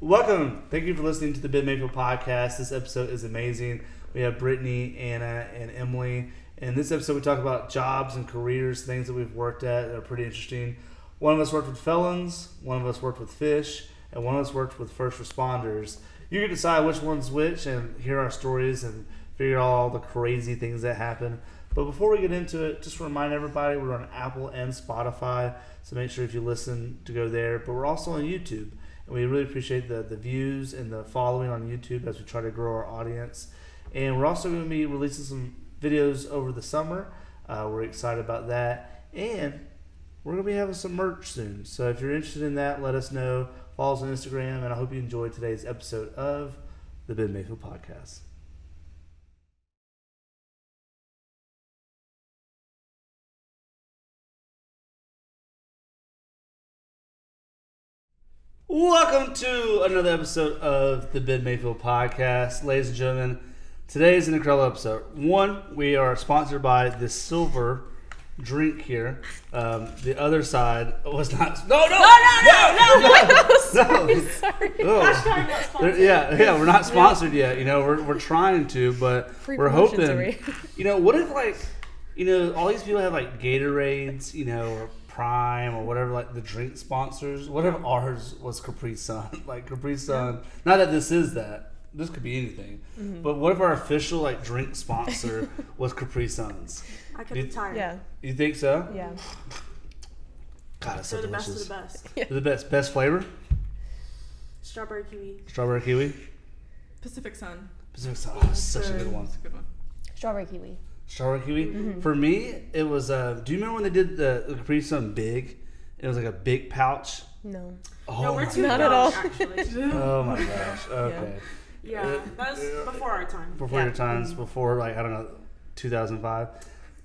Welcome. Thank you for listening to the BMP podcast. This episode is amazing. We have Brittney, Anna, and Emily. In this episode, we talk about jobs and careers, things that we've worked at that are pretty interesting. One of us worked with Felons, one of us worked with Fish, and one of us worked with first responders. You can decide which one's which and hear our stories and figure out all the crazy things that happen. But before we get into it, just to remind everybody, we're on Apple and Spotify, so make sure if you listen to go there. But we're also on YouTube, and we really appreciate the views and the following on YouTube as we try to grow our audience. And we're also going to be releasing some videos over the summer. We're excited about that. And we're going to be having some merch soon. So if you're interested in that, let us know. Follow us on Instagram, and I hope you enjoyed today's episode of the Ben Mayfield Podcast. Welcome to another episode of the Ben Mayfield Podcast. Ladies and gentlemen, today is an incredible episode. One, we are sponsored by the silver drink here. The other side was not. No. Sorry. Yeah, we're not sponsored yet. You know, we're trying to, but we're hoping. You know, what if all these people have like Gatorades, or Prime or whatever, like the drink sponsors. What if ours was Capri Sun? Like Capri Sun. Not that this is that. This could be anything. Mm-hmm. But what if our official drink sponsor was Capri Suns? I could retire. Yeah. You think so? Yeah. God, it's so delicious. They're the best. Yeah. They're the best. Best flavor? Strawberry kiwi. Strawberry kiwi? Pacific Sun. Pacific Sun. Oh, such a good one. That's a good one. Strawberry kiwi. Strawberry kiwi? Mm-hmm. For me, it was, do you remember when they did the Capri Sun Big? It was like a big pouch. No. Oh, No, we're too not young, at all. actually. Oh my gosh. Okay. Yeah, that was before our time. Before your times, before 2005.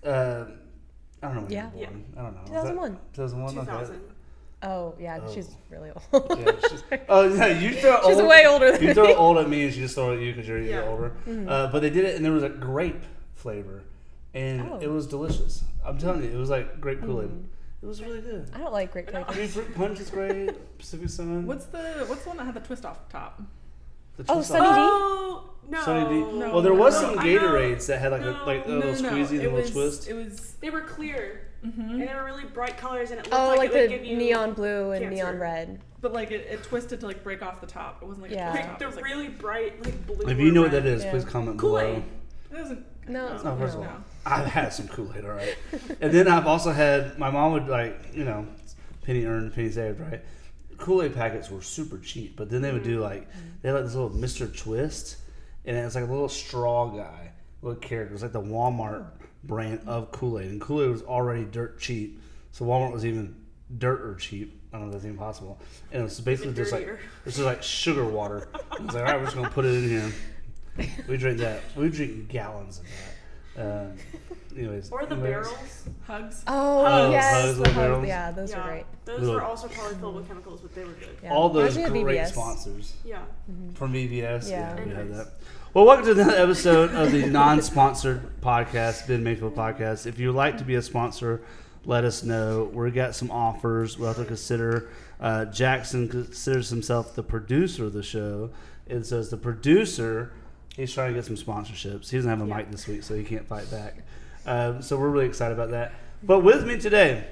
I don't know when you were born. I don't know. 2001. 2001. 2000. Okay. Oh yeah, she's really old. Yeah, you throw She's old, way older than you me. throw old at me, and she just throw it at you because you're a year older. Mm-hmm. But they did it, and there was a grape flavor, and it was delicious. I'm telling you, it was like grape Kool-Aid. It was really good. I don't like grape flavors. Fruit punch is great. Pacific Sun. What's the one that had the twist off the top? Sunny D? Oh, no. Sunny D. No. Well, there was No, some I Gatorades that had a little No. squeezy and a little twist. It was. They were clear. Mm-hmm. And they were really bright colors, and it looked Like it would the give you neon blue and cancer. neon red. But it twisted to break off the top. It wasn't like Yeah. a twist top. They're really bright, blue. If you know or what that red. is, please comment Kool-Aid. below. It wasn't. No, it's No, not. first of No. all, I've had some Kool-Aid, all right. And then I've also had, my mom would penny earned, penny saved, right? Kool-Aid packets were super cheap, but then they would do they had this little Mr. Twist, and it was like a little straw guy, little character. It was like the Walmart brand of Kool-Aid, and Kool-Aid was already dirt cheap, so Walmart was even dirter cheap. I don't know if that's even possible. And it was basically just like sugar water. I was like, all right, we're just gonna put it in here. We drink that. We drink gallons of that. Anyways. Or the barrels. Hugs. Oh, yes. Hugs, The little hugs. barrels. Yeah, those were great. Those were also probably filled with chemicals, but they were good. Yeah. All those Reminds me of great BBS. sponsors. Yeah. From VBS. Yeah. We had that. Well, welcome to another episode of the non-sponsored podcast, Ben Mayfield Podcast. If you'd like to be a sponsor, let us know. We've got some offers we'll have to consider. Jackson considers himself the producer of the show. And so as the producer, he's trying to get some sponsorships. He doesn't have a mic this week, so he can't fight back. So we're really excited about that. But with me today,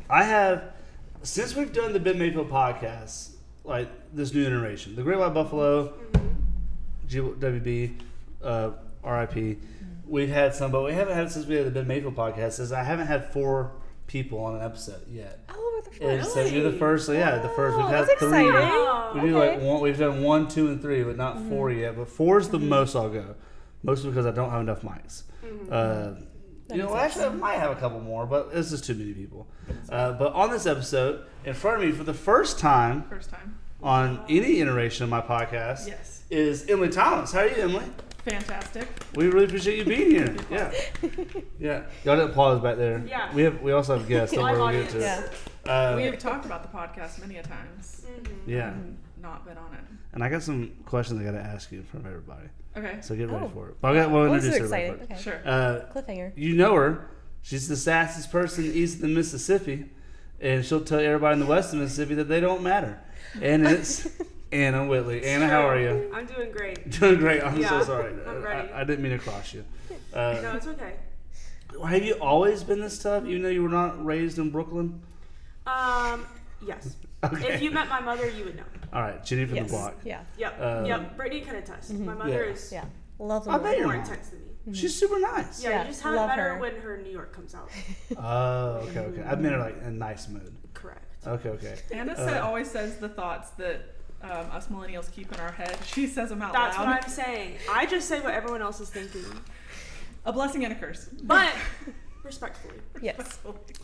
I have, since we've done the Ben Mayfield Podcast, like this new iteration, the Great White Buffalo, GWB, RIP. We've had some, but we haven't had it since we had the Ben Mayfield Podcast. Is I haven't had 4 people on an episode yet. Oh, we're the first. And so you're the first. So yeah, the first. We've had that's 3. exciting. We do one. We've done 1, 2, and 3, but not 4 yet. But 4 is the most I'll go. Mostly because I don't have enough mics. Actually, I might have a couple more, but it's just too many people. But on this episode, in front of me for the first time on any iteration of my podcast, is Emily Thomas. How are you, Emily? Fantastic. We really appreciate you being here. Yeah. Y'all didn't pause back there. Yeah. We also have guests. Don't worry, we'll get to it. Yeah. We have talked about the podcast many a times. Yeah. Not been on it. And I got some questions I got to ask you from everybody. Okay. So get ready for it. But we'll This introduce is her. exciting. Okay. Sure. Cliffhanger. You know her. She's the sassiest person east of the Mississippi. And she'll tell everybody in the west of Mississippi that they don't matter. And it's Anna Whitley. Anna, how are you? I'm doing great. Doing great. I'm Yeah, so sorry. I'm ready. I didn't mean to cross you. No, it's okay. Have you always been this tough, even though you were not raised in Brooklyn? Yes. Okay. If you met my mother, you would know. All right, Jenny from Yes. the block. Yeah. Yep. Yep. Brittney can attest. My mother is Yeah. Love I them. bet your more mom. intense than me. She's super nice. Yeah, Yeah, you just haven't love met her her. when her New York comes out. Oh, okay. I meant her like in a nice mood. Correct. Okay. Anna always says the thoughts that us millennials keep in our head. She says them out That's loud. what I'm saying. I just say what everyone else is thinking, A blessing and a curse. but respectfully, Yes.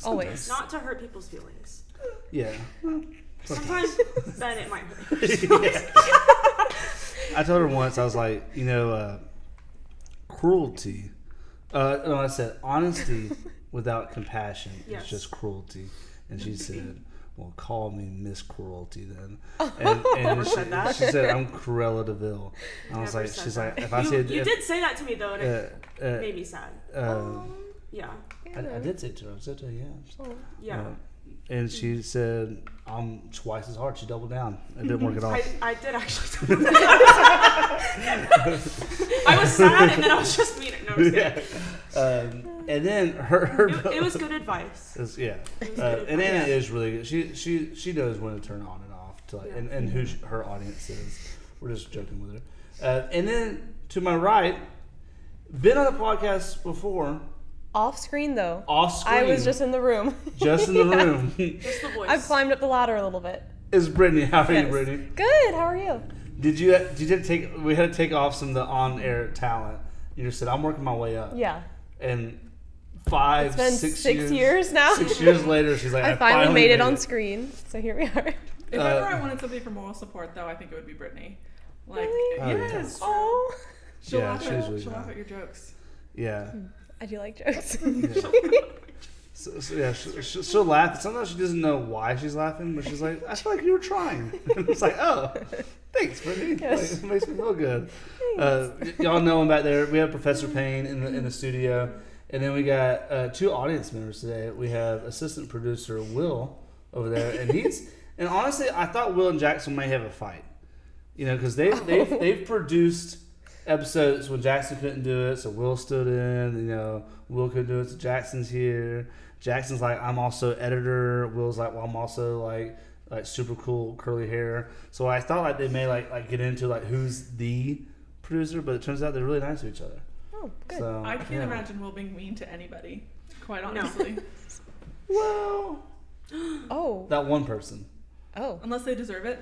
Always. not to hurt people's feelings. Yeah. Well, Sometimes then it might hurt. I told her once, I was like, cruelty. No, I said honesty without compassion Yes. is just cruelty. And she said, well, call me Miss Cruelty then. Never And said that. she said, I'm Cruella de Vil. I was Never like, said she's that. like, if I you, said, you did say that to me though, and it made me sad. Yeah. I did say it to her. I said to her, yeah. Yeah. And she said, I'm twice as hard. She doubled down. It didn't work at all. I did actually. I was sad, and then I was just mean. No, I was kidding. And then her It was good advice. yeah. good And Anna advice. is really good. She knows when to turn on and off to like, Yeah. and who her audience is. We're just joking with her. And then to my right, been on the podcast before. Off screen though. Off screen. I was just in the room. Just in the room. Just the voice. I've climbed up the ladder a little bit. Is Brittney? How are you, Yes. Brittney? Good. How are you? Did you take? We had to take off some of the on-air talent. You just said I'm working my way up. Yeah. And 5, It's been 6 6 years now. 6 years later, she's like, I finally made it on screen. So here we are. If ever I wanted somebody for moral support, though, I think it would be Brittney. Like, Really? Oh, yeah. yes, Oh. she'll, Yeah, laugh, she's really she'll good. laugh at your jokes. Yeah. I do like jokes. So, yeah, she'll laugh. Sometimes she doesn't know why she's laughing, but she's like, I feel like you were trying. It's like, oh, thanks, Brittany. Yes. Like, it makes me feel good. Y'all know him back there. We have Professor Payne in the studio. And then we got 2 audience members today. We have assistant producer Will over there. And honestly, I thought Will and Jackson may have a fight. Because they've produced episodes when Jackson couldn't do it, so Will stood in. Will couldn't do it, so Jackson's here. Jackson's like, I'm also editor. Will's like, well, I'm also like super cool curly hair. So I thought like they may like get into like who's the producer, but it turns out they're really nice to each other. Oh, good. So I can't yeah. imagine Will being mean to anybody, quite No. honestly. Well, Oh. that one person. Oh. Unless they deserve it.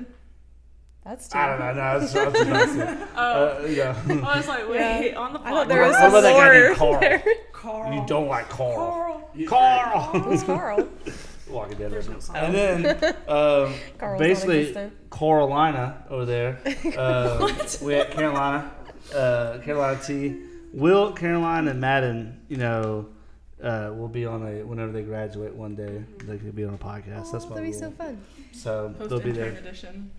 That's too. I don't know. No, that's nice. Yeah. I was like, wait, on the I thought podcast. there was What about some that guy named lore Carl? there. Carl. You don't like Carl. Carl. Carl. Who's Carl? Walking Dead There's reference. no And then Carl's basically non-existent. Carolina over there. We had Carolina, Carolina T. Will, Caroline, and Madden. Will be on whenever they graduate one day. They could be on a podcast. That's my That'd be rule. so fun. So they'll be there. Post-intern edition.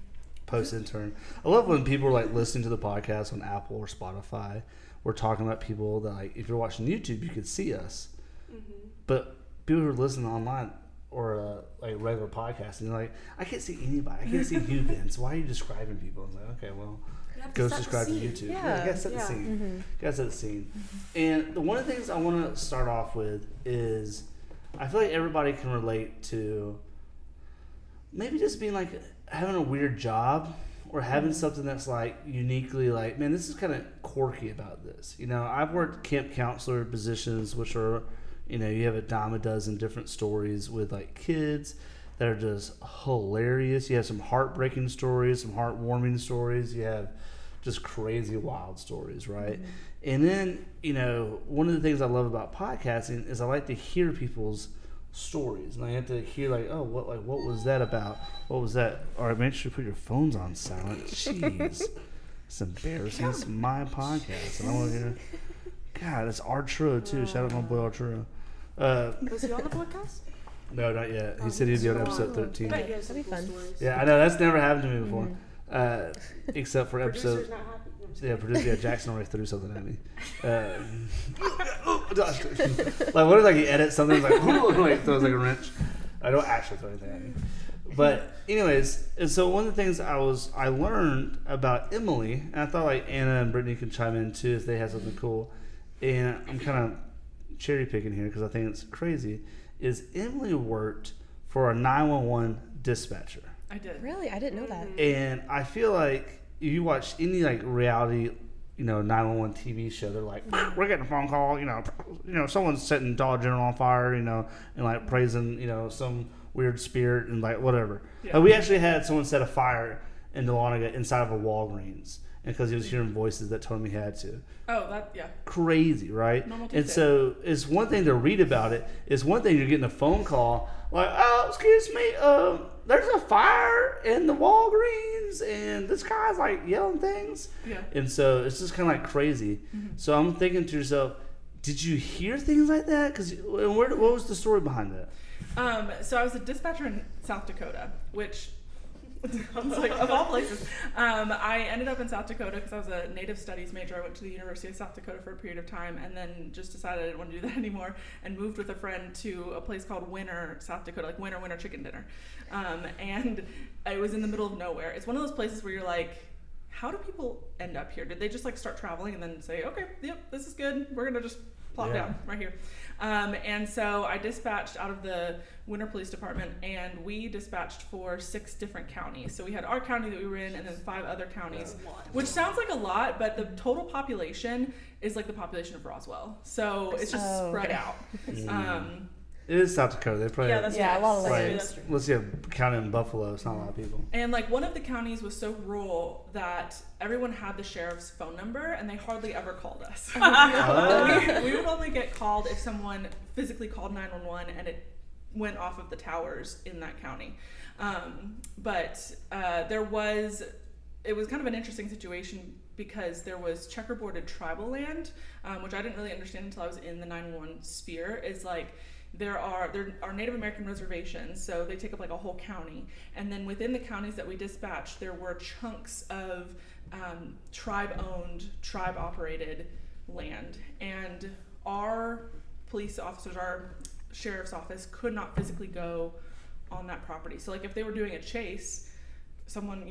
Post intern. I love when people are like listening to the podcast on Apple or Spotify. We're talking about people that like if you're watching YouTube, you could see us, but people who are listening online or like regular podcast, and they're like, I can't see anybody. I can't see you, Vince. Why are you describing people? I was like, okay, well, You have to go set the subscribe to scene. YouTube. Yeah. You gotta set the Yeah. scene. You gotta set the scene. And one of the things I want to start off with is I feel like everybody can relate to maybe just being like having a weird job or having something that's like uniquely like, man, this is kind of quirky about this. I've worked camp counselor positions, which are, you have a dime a dozen different stories with like kids that are just hilarious. You have some heartbreaking stories, some heartwarming stories. You have just crazy wild stories, right? And then, one of the things I love about podcasting is I like to hear people's stories, and I have to hear like, oh, what was that about? What was that? All right, make sure you put your phones on silent. Jeez, it's embarrassing. It's my podcast, and I want to hear. God, it's Arturo too. Shout out my boy Arturo. Was he on the podcast? No, not yet. He said he'd be on episode 13. I bet he has some That'd be cool fun. stories. Yeah, I know that's never happened to me before, except for episode. Producer's not happy. No, I'm just Yeah, kidding. producer. Yeah, Jackson already threw something at me. Like, what if like he edits something like, like throws like a wrench? I don't actually throw anything at me. But anyways, and so one of the things I learned about Emily, and I thought like Anna and Brittney could chime in too if they had something cool. And I'm kind of cherry picking here because I think it's crazy. Is Emily worked for a 911 dispatcher? I did. Really? I didn't know that. And I feel like if you watch any like reality, 911 TV show, they're like, we're getting a phone call, someone's setting Dollar General on fire, and like praising, some weird spirit and like whatever. Yeah. Like, we actually had someone set a fire in Dahlonega inside of a Walgreens, and because he was hearing voices that told him he had to. Oh, Crazy, right? Normal And Tuesday. so it's one thing to read about it. It's one thing you're getting a phone call like, oh, excuse me, there's a fire in the Walgreens, and this guy's like yelling things. Yeah. And so it's just kind of like crazy. Mm-hmm. So I'm thinking to yourself, did you hear things like that? What was the story behind that? So I was a dispatcher in South Dakota, which like of all places. I ended up in South Dakota because I was a Native Studies major. I went to the University of South Dakota for a period of time, and then just decided I didn't want to do that anymore, and moved with a friend to a place called Winter, South Dakota, like Winter Chicken Dinner. And it was in the middle of nowhere. It's one of those places where you're like, how do people end up here? Did they just like start traveling and then say, okay, yep, this is good, we're gonna just plop down right here? And so I dispatched out of the Winter Police Department, and we dispatched for 6 different counties. So we had our county that we were in, and then 5 other counties, which sounds like a lot, but the total population is like the population of Roswell. So it's just spread out. It is South Dakota. They probably a lot of land. Let's see, a county in Buffalo. It's not a lot of people. And like one of the counties was so rural that everyone had the sheriff's phone number, and they hardly ever called us. We would only get called if someone physically called 911 and it went off of the towers in that county. But it was kind of an interesting situation because there was checkerboarded tribal land, which I didn't really understand until I was in the 911 sphere. Is like, there are Native American reservations, so they take up like a whole county, and then within the counties that we dispatched, there were chunks of tribe-owned, tribe-operated land, and our police officers, our sheriff's office, could not physically go on that property. So like if they were doing a chase, someone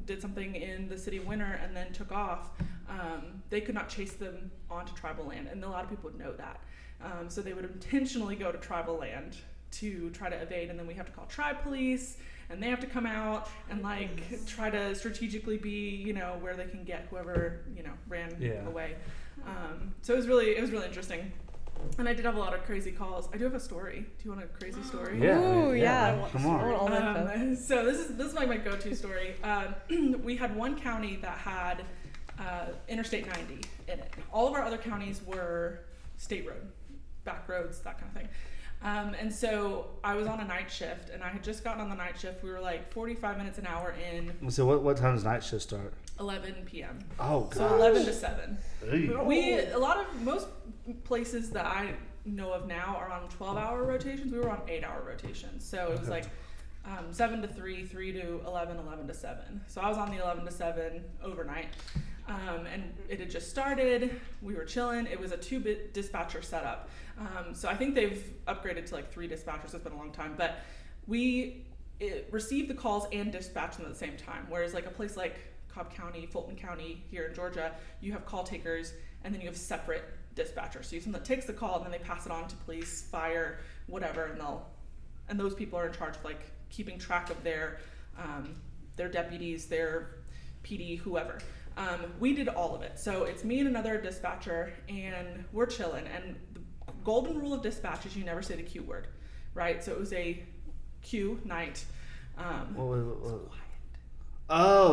did something in the city of Winter and then took off, they could not chase them onto tribal land, and a lot of people would know that. So they would intentionally go to tribal land to try to evade, and then we have to call tribe police, and they have to come out and like try to strategically be where they can get whoever ran away. So it was really interesting, and I did have a lot of crazy calls. I do have a story. Do you want a crazy story? Yeah. Ooh, yeah. Come on. So this is like my go-to story. We had one county that had Interstate 90 in it. All of our other counties were state road, back roads, that kind of thing. And so I was on a night shift, and I had just gotten on the night shift. We were like 45 minutes an hour in. So what time does night shift start? 11 p.m. Oh, gosh. So 11 to 7. Hey. Most places that I know of now are on 12-hour rotations. We were on 8-hour rotations. So it was like 7 to 3, 3 to 11, 11 to 7. So I was on the 11 to 7 overnight. And it had just started. We were chilling. It was a 2-bit dispatcher setup. So I think they've upgraded to like 3 dispatchers. It's been a long time. But we received the calls and dispatched them at the same time. Whereas like a place like Cobb County, Fulton County here in Georgia, you have call takers and then you have separate dispatchers. So you have someone that takes the call and then they pass it on to police, fire, whatever, and those people are in charge of like keeping track of their deputies, their PD, whoever. We did all of it. So it's me and another dispatcher, and we're chilling. And the golden rule of dispatch is you never say the Q word, right? So it was a Q night. Sorry. I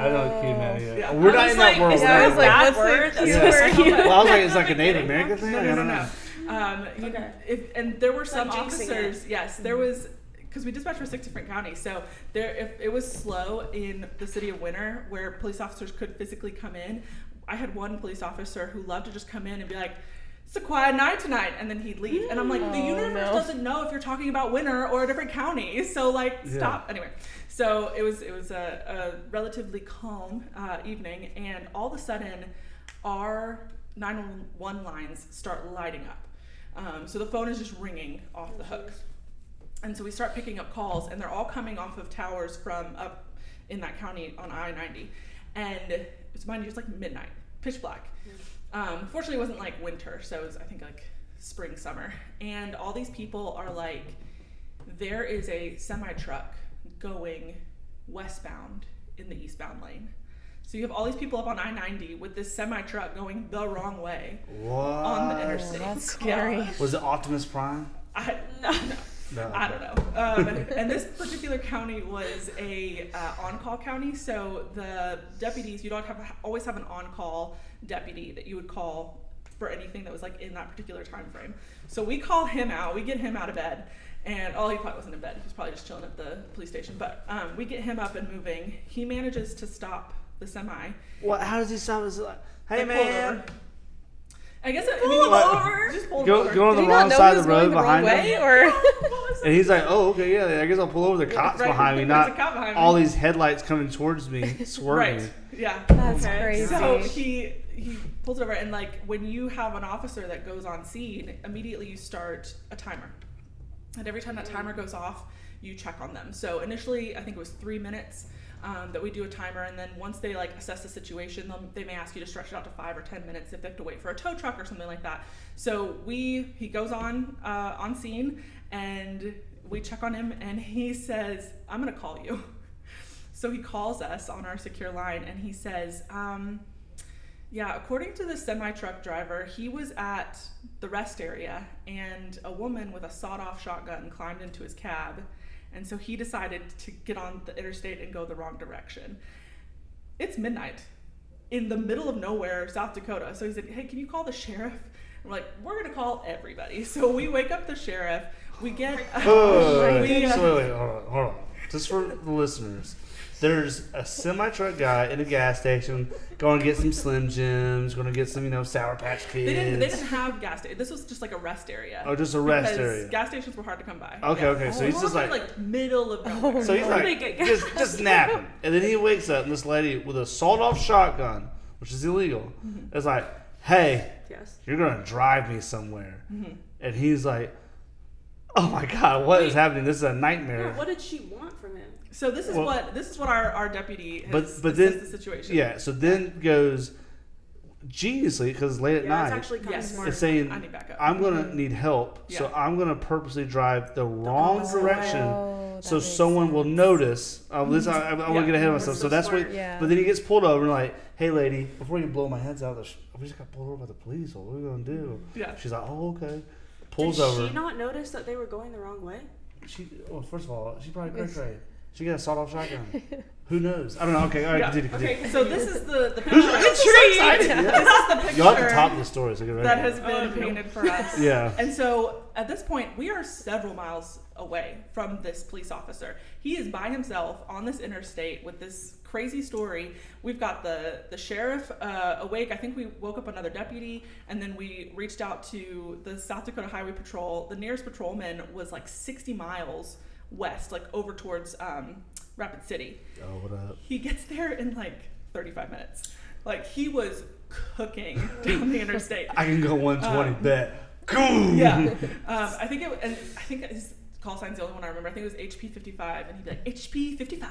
know Q man. Yeah. We're not in like, that world. I was like, What's word? the That's Q? Well, I was like, it's like a Native American thing. No. Okay. And there were some Not jinxing officers. Yes, there was. Because we dispatched for 6 different counties, so if it was slow in the city of Winter, where police officers could physically come in. I had one police officer who loved to just come in and be like, "It's a quiet night tonight," and then he'd leave. And I'm like, the universe doesn't know if you're talking about Winter or a different county, so like, stop. Anyway, so it was a relatively calm evening, and all of a sudden, our 911 lines start lighting up. So the phone is just ringing off the hook. And so we start picking up calls, and they're all coming off of towers from up in that county on I-90. And it's, mind you, it's like midnight, pitch black. Fortunately, it wasn't like winter, so it was, I think, like spring, summer. And all these people are like, there is a semi-truck going westbound in the eastbound lane. So you have all these people up on I-90 with this semi-truck going the wrong way on the interstate. That's scary. Was it Optimus Prime? No. I don't know. And this particular county was a on-call county, so the deputies, you don't always have an on-call deputy that you would call for anything that was like in that particular time frame. So we call him out, we get him out of bed, and he probably wasn't in bed, he was probably just chilling at the police station, but we get him up and moving. He manages to stop the semi. What? How does he stop? Is it like, hey man? I guess it pull over. Just pulled Go over. on the wrong side of the road behind him. Or And he's like, oh, okay, yeah, I guess I'll pull over. The cops behind me, There's a not cop behind me. all these headlights coming towards me, swerving. Right. Yeah. That's crazy. So he pulls it over, and like when you have an officer that goes on scene, immediately you start a timer. And every time that timer goes off, you check on them. So initially, I think it was 3 minutes that we do a timer, and then once they like assess the situation, they may ask you to stretch it out to 5 or 10 minutes if they have to wait for a tow truck or something like that. So he goes on scene, and we check on him, and he says, "I'm gonna call you." So he calls us on our secure line, and he says, yeah, according to the semi-truck driver, he was at the rest area, and a woman with a sawed-off shotgun climbed into his cab, and so he decided to get on the interstate and go the wrong direction. It's midnight in the middle of nowhere, South Dakota. So he said, hey, can you call the sheriff? And we're like, we're gonna call everybody. So we wake up the sheriff, we get... Wait, hold on. Just for the listeners. There's a semi-truck guy in a gas station going to get some Slim Jims, going to get some, Sour Patch Kids. They didn't have gas stations. This was just like a rest area. Oh, just a rest area. Gas stations were hard to come by. Okay. So he's just like middle of nowhere. So he's like just napping, and then he wakes up, and this lady with a sawed-off shotgun, which is illegal, is like, "Hey, you're going to drive me somewhere," and he's like, "Oh my God, what is happening? This is a nightmare." Yeah, what did she want from him? So this is what our deputy has but then the situation. Yeah, so then goes geniusly, because late at night it's actually kind of smart. it's saying I need backup. I'm gonna need help, so I'm gonna purposely drive the wrong direction so someone will notice. I want to get ahead of myself. So that's what. Yeah. But then he gets pulled over and like, hey lady, before you blow my heads out, we just got pulled over by the police. What are we gonna do? Yeah. She's like, oh okay. Pulls Did over. she not notice that they were going the wrong way? First of all, she probably cray. She got a sawed-off shotgun. Who knows? I don't know. Okay, all right, continue. Okay, so this is the picture. I'm so excited. This is the picture. You'll have to top the story so get ready. That has been painted for us. Yeah. And so at this point, we are several miles away from this police officer. He is by himself on this interstate with this crazy story. We've got the sheriff awake. I think we woke up another deputy, and then we reached out to the South Dakota Highway Patrol. The nearest patrolman was like 60 miles west, like over towards Rapid City. Oh, what up? He gets there in like 35 minutes. Like he was cooking down the interstate. I can go 120 bet. Boom. Yeah. I think his call sign's the only one I remember. I think it was HP 55, and he'd be like, HP 55.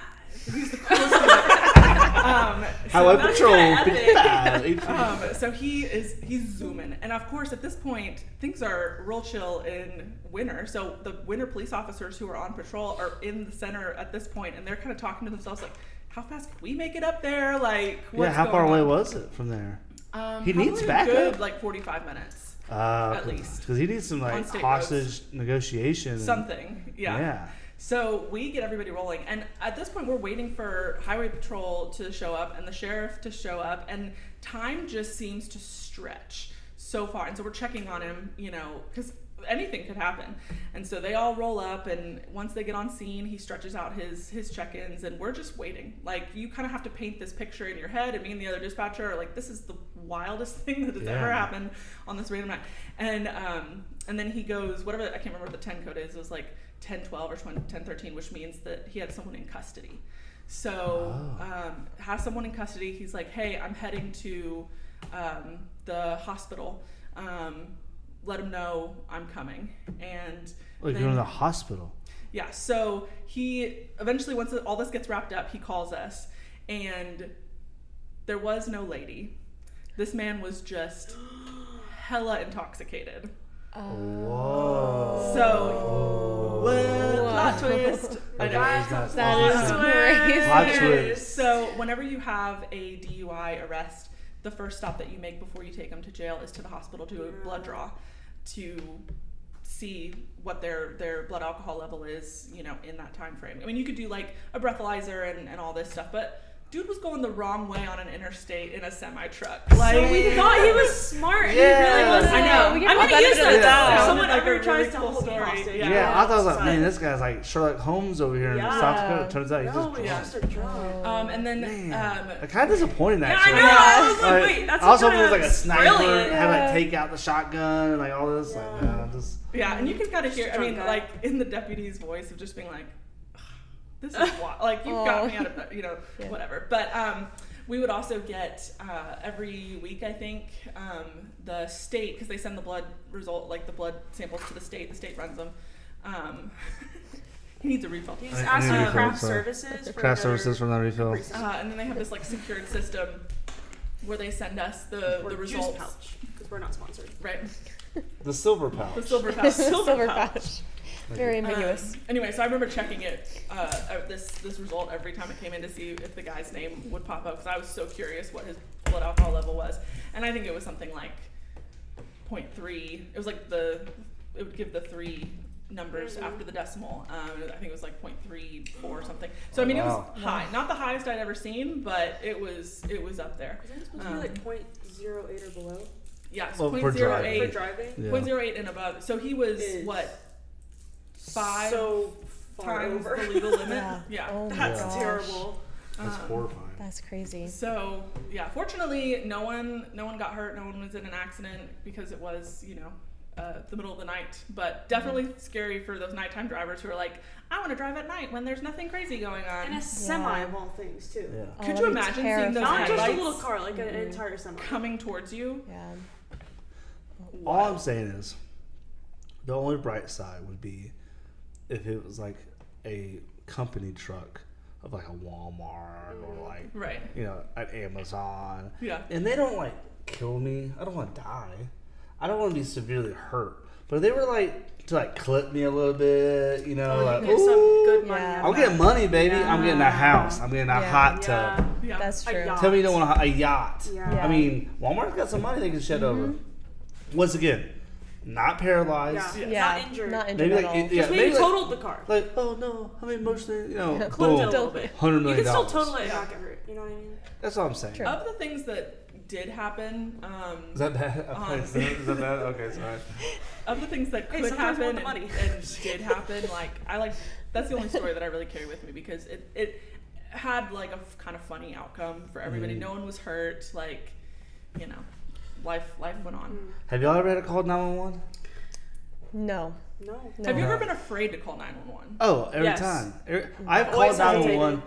He's the coolest guy. Highway Patrol 55. So he's zooming, and of course at this point things are real chill in winter. So the winter police officers who are on patrol are in the center at this point, and they're kind of talking to themselves like, how fast can we make it up there? Like, what's how far going away on? was it from there? He Probably needs a backup. good like 45 minutes. At least. Because he needs some like hostage negotiation. Something, yeah. So we get everybody rolling, and at this point we're waiting for Highway Patrol to show up and the sheriff to show up, and time just seems to stretch so far. And so we're checking on him, because anything could happen. And so they all roll up, and once they get on scene, he stretches out his check-ins, and we're just waiting. Like, you kind of have to paint this picture in your head, and me and the other dispatcher are like, this is the wildest thing that has ever happened on this random night. And then he goes, whatever, I can't remember what the 10 code is. It was like 1012 or 1013, which means that he had someone in custody. So has someone in custody. He's like, hey, I'm heading to the hospital. Let him know I'm coming. And like, you're in the hospital. Yeah, so he eventually, once all this gets wrapped up, he calls us, and there was no lady. This man was just hella intoxicated. Whoa. So, plot twist. I know. That is crazy. Plot twist. So, whenever you have a DUI arrest, the first stop that you make before you take them to jail is to the hospital to do a blood draw to see what their blood alcohol level is, you know, in that time frame. I mean, you could do like a breathalyzer and all this stuff, but dude was going the wrong way on an interstate in a semi-truck. Like, so we thought he was smart. And Yeah. he really wasn't. I know. I'm gonna use that. Yeah. If someone Like ever a tries really to cool hold me story. hostage. Yeah, I thought I was like, man, this guy's like Sherlock Holmes over here in South Dakota. Turns out he's No, just it's just a drug. and then I'm kind of disappointed Yeah, I actually. know. I was like, wait, that's I was hoping it kinda was like a sniper, brilliant. had like take out the shotgun and like all this. Like, no, just yeah, and you can kind of hear, I mean, Drunk guy. like in the deputy's voice of just being like, this is wild. Like, you've got me out of, you know, whatever. But we would also get every week, I think, the state, because they send the blood result, like the blood samples to the state runs them. He needs a refill. He's I need asking a refill, craft sorry. services for craft another services from the refill. And then they have this like secured system where they send us the or results. juice pouch, because we're not sponsored. Right. The silver pouch. The silver pouch. Silver pouch. Very ambiguous. Anyway, so I remember checking it, this result every time it came in to see if the guy's name would pop up, because I was so curious what his blood alcohol level was, and I think it was something like 0.3. It was like it would give the 3 numbers after the decimal. I think it was like 0.34 or something. So I mean, it was high, not the highest I'd ever seen, but it was up there. Isn't it supposed to be like 0.08 or below? Yeah, Well, so for 0.08. For driving? Yeah. 0.08 and above. So he was what? 5 so far times over. the legal limit. Yeah. Yeah. Oh my That's gosh. terrible. That's horrifying. That's crazy. So yeah, fortunately, no one got hurt. No one was in an accident because it was, you know, the middle of the night. But definitely scary for those nighttime drivers who are like, I want to drive at night when there's nothing crazy going on. And a semi of all things too. Yeah. Oh, Could that'd you be imagine seeing those Not just a headlights little car, like an entire semi. coming towards you? Yeah. All I'm saying is, the only bright side would be if it was like a company truck of like a Walmart or like, Right. you know, an Amazon. Yeah. And they don't like kill me. I don't want to die. I don't want to be severely hurt. But if they were like to like clip me a little bit, you know, like, Get some good money. Yeah. out I'm of getting that. money, baby. Yeah. I'm getting a house. I'm getting a Yeah. hot tub. Yeah. That's A true. yacht. Tell me you don't want a yacht. Yeah. I mean, Walmart's got some money they can shed over. Once again, not paralyzed. Yeah. Yeah. Not injured. Not injured Maybe at like, all. yeah, Just maybe maybe like, totaled the car. like, oh no, I'm emotionally, you know, Clipped boom, it a little bit. $100 You million. can still total it and not get hurt. You know what I mean? That's all I'm saying. True. Of the things that did happen, Is that bad? Honestly. Is that bad? Okay, sorry. of the things that Hey, could sometimes we happen want the and, money. and did happen, that's the only story that I really carry with me, because it had like a kind of funny outcome for everybody. No one was hurt. Like, you know, life went on. Have y'all ever had a call 911? No. No. Have you ever been afraid to call 911? Oh, every Yes. time. I've Always called 911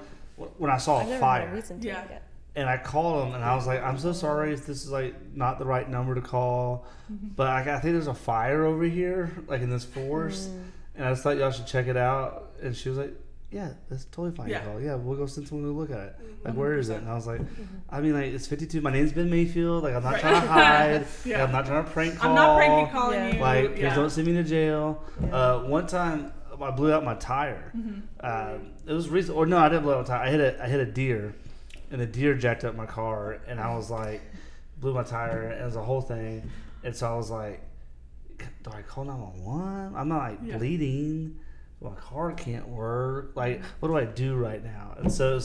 when I saw I've a never had a fire. reason to. Yeah. Yet. And I called them and I was like, I'm so sorry if this is like not the right number to call, but I think there's a fire over here, like in this forest, and I just thought y'all should check it out. And she was like, yeah, that's totally fine. Yeah. Yeah, we'll go send someone to look at it. Like, where is it? And I was like, I mean, like, it's 52. My name's Ben Mayfield. Like, I'm not Right. trying to hide. Yeah. Like, I'm not trying to prank call. I'm not pranking calling Yeah. you. Like, yeah. please don't send me to jail. Yeah. One time, I blew out my tire. It was recent, or no, I didn't blow out my tire. I hit a deer, and the deer jacked up my car, and I was like, blew my tire, and it was a whole thing. And so I was like, do I call 911? I'm not like Yeah. bleeding. My car can't work. Like, what do I do right now? And so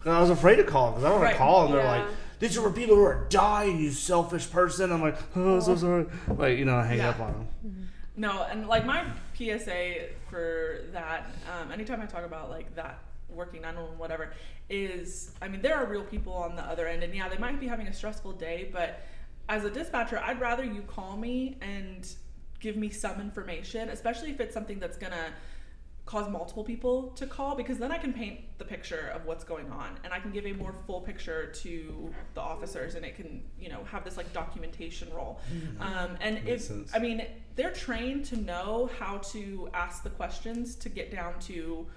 I was afraid to call because I don't want Right. to call them. They're Yeah. like, these are people who are dying, you selfish person. I'm like, oh, so sorry. Like, you know, I hang Yeah. up on them. No, and like my PSA for that, anytime I talk about like that working 911, whatever, is, I mean, there are real people on the other end, and yeah, they might be having a stressful day, but as a dispatcher, I'd rather you call me and give me some information, especially if it's something that's gonna cause multiple people to call, because then I can paint the picture of what's going on and I can give a more full picture to the officers, and it can, you know, have this like documentation role. And if, I mean, they're trained to know how to ask the questions to get down to,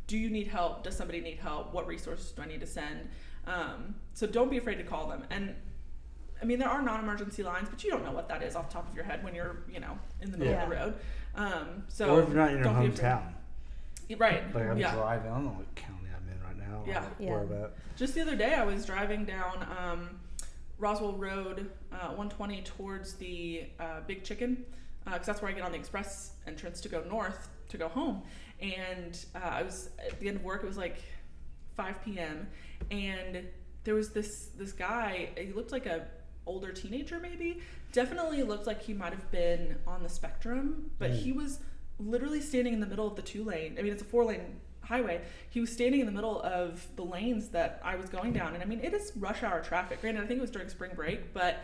do you need help? Does somebody need help? What resources do I need to send? So don't be afraid to call them. And I mean, there are non-emergency lines, but you don't know what that is off the top of your head when you're, you know, in the middle of the road. So or if you're not in your hometown. Right. Like I'm driving, I don't know what county I'm in right now. Where I'm at. Just the other day, I was driving down Roswell Road, 120 towards the Big Chicken, because that's where I get on the express entrance to go north to go home. And I was at the end of work. It was like 5 p.m. and there was this guy. He looked like a older teenager, maybe. Definitely looked like he might have been on the spectrum, but he was literally standing in the middle of the 2-lane. I mean, it's a 4-lane highway. He was standing in the middle of the lanes that I was going down. And I mean, it is rush hour traffic. Granted, I think it was during spring break, but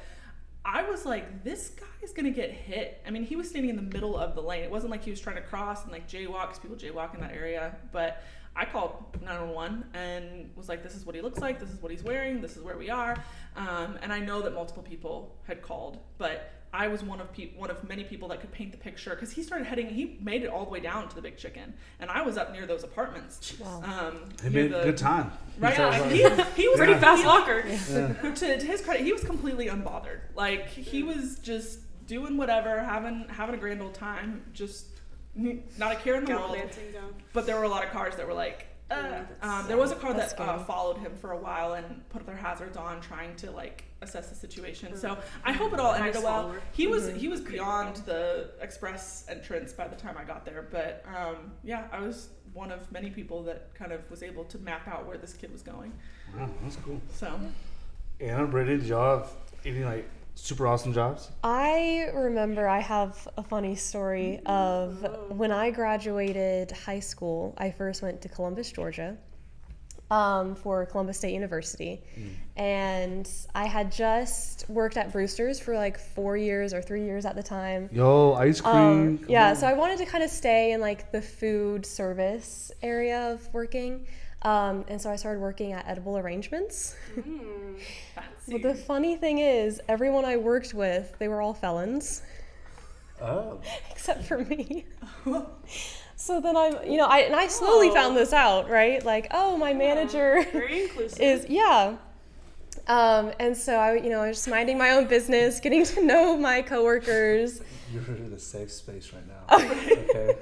I was like, this guy is going to get hit. I mean, he was standing in the middle of the lane. It wasn't like he was trying to cross and like jaywalk, because people jaywalk in that area. But I called 911 and was like, this is what he looks like. This is what he's wearing. This is where we are. And I know that multiple people had called, but I was one of many people that could paint the picture, because he made it all the way down to the Big Chicken, and I was up near those apartments. Wow. He made a good time. Right. He was pretty fast walker. Yeah. To his credit, he was completely unbothered. Like, he was just doing whatever, having a grand old time, just not a care in the world. But there were a lot of cars that were like, there was a car that followed him for a while and put their hazards on, trying to like assess the situation. So I hope it all ended well. He was beyond the express entrance by the time I got there, but I was one of many people that kind of was able to map out where this kid was going. Wow, that's cool. So, Anna, Brittney, did y'all have any like super awesome jobs? I remember I have a funny story of when I graduated high school. I first went to Columbus, Georgia, for Columbus State University. And I had just worked at Brewster's for like 4 years or 3 years at the time. Yo, ice cream. So I wanted to kind of stay in like the food service area of working. And so I started working at Edible Arrangements. But the funny thing is, everyone I worked with, they were all felons. Oh. Except for me. So then I slowly found this out, right? Like, oh, my manager very inclusive. is, and so I was just minding my own business, getting to know my coworkers. You're in a safe space right now. Okay.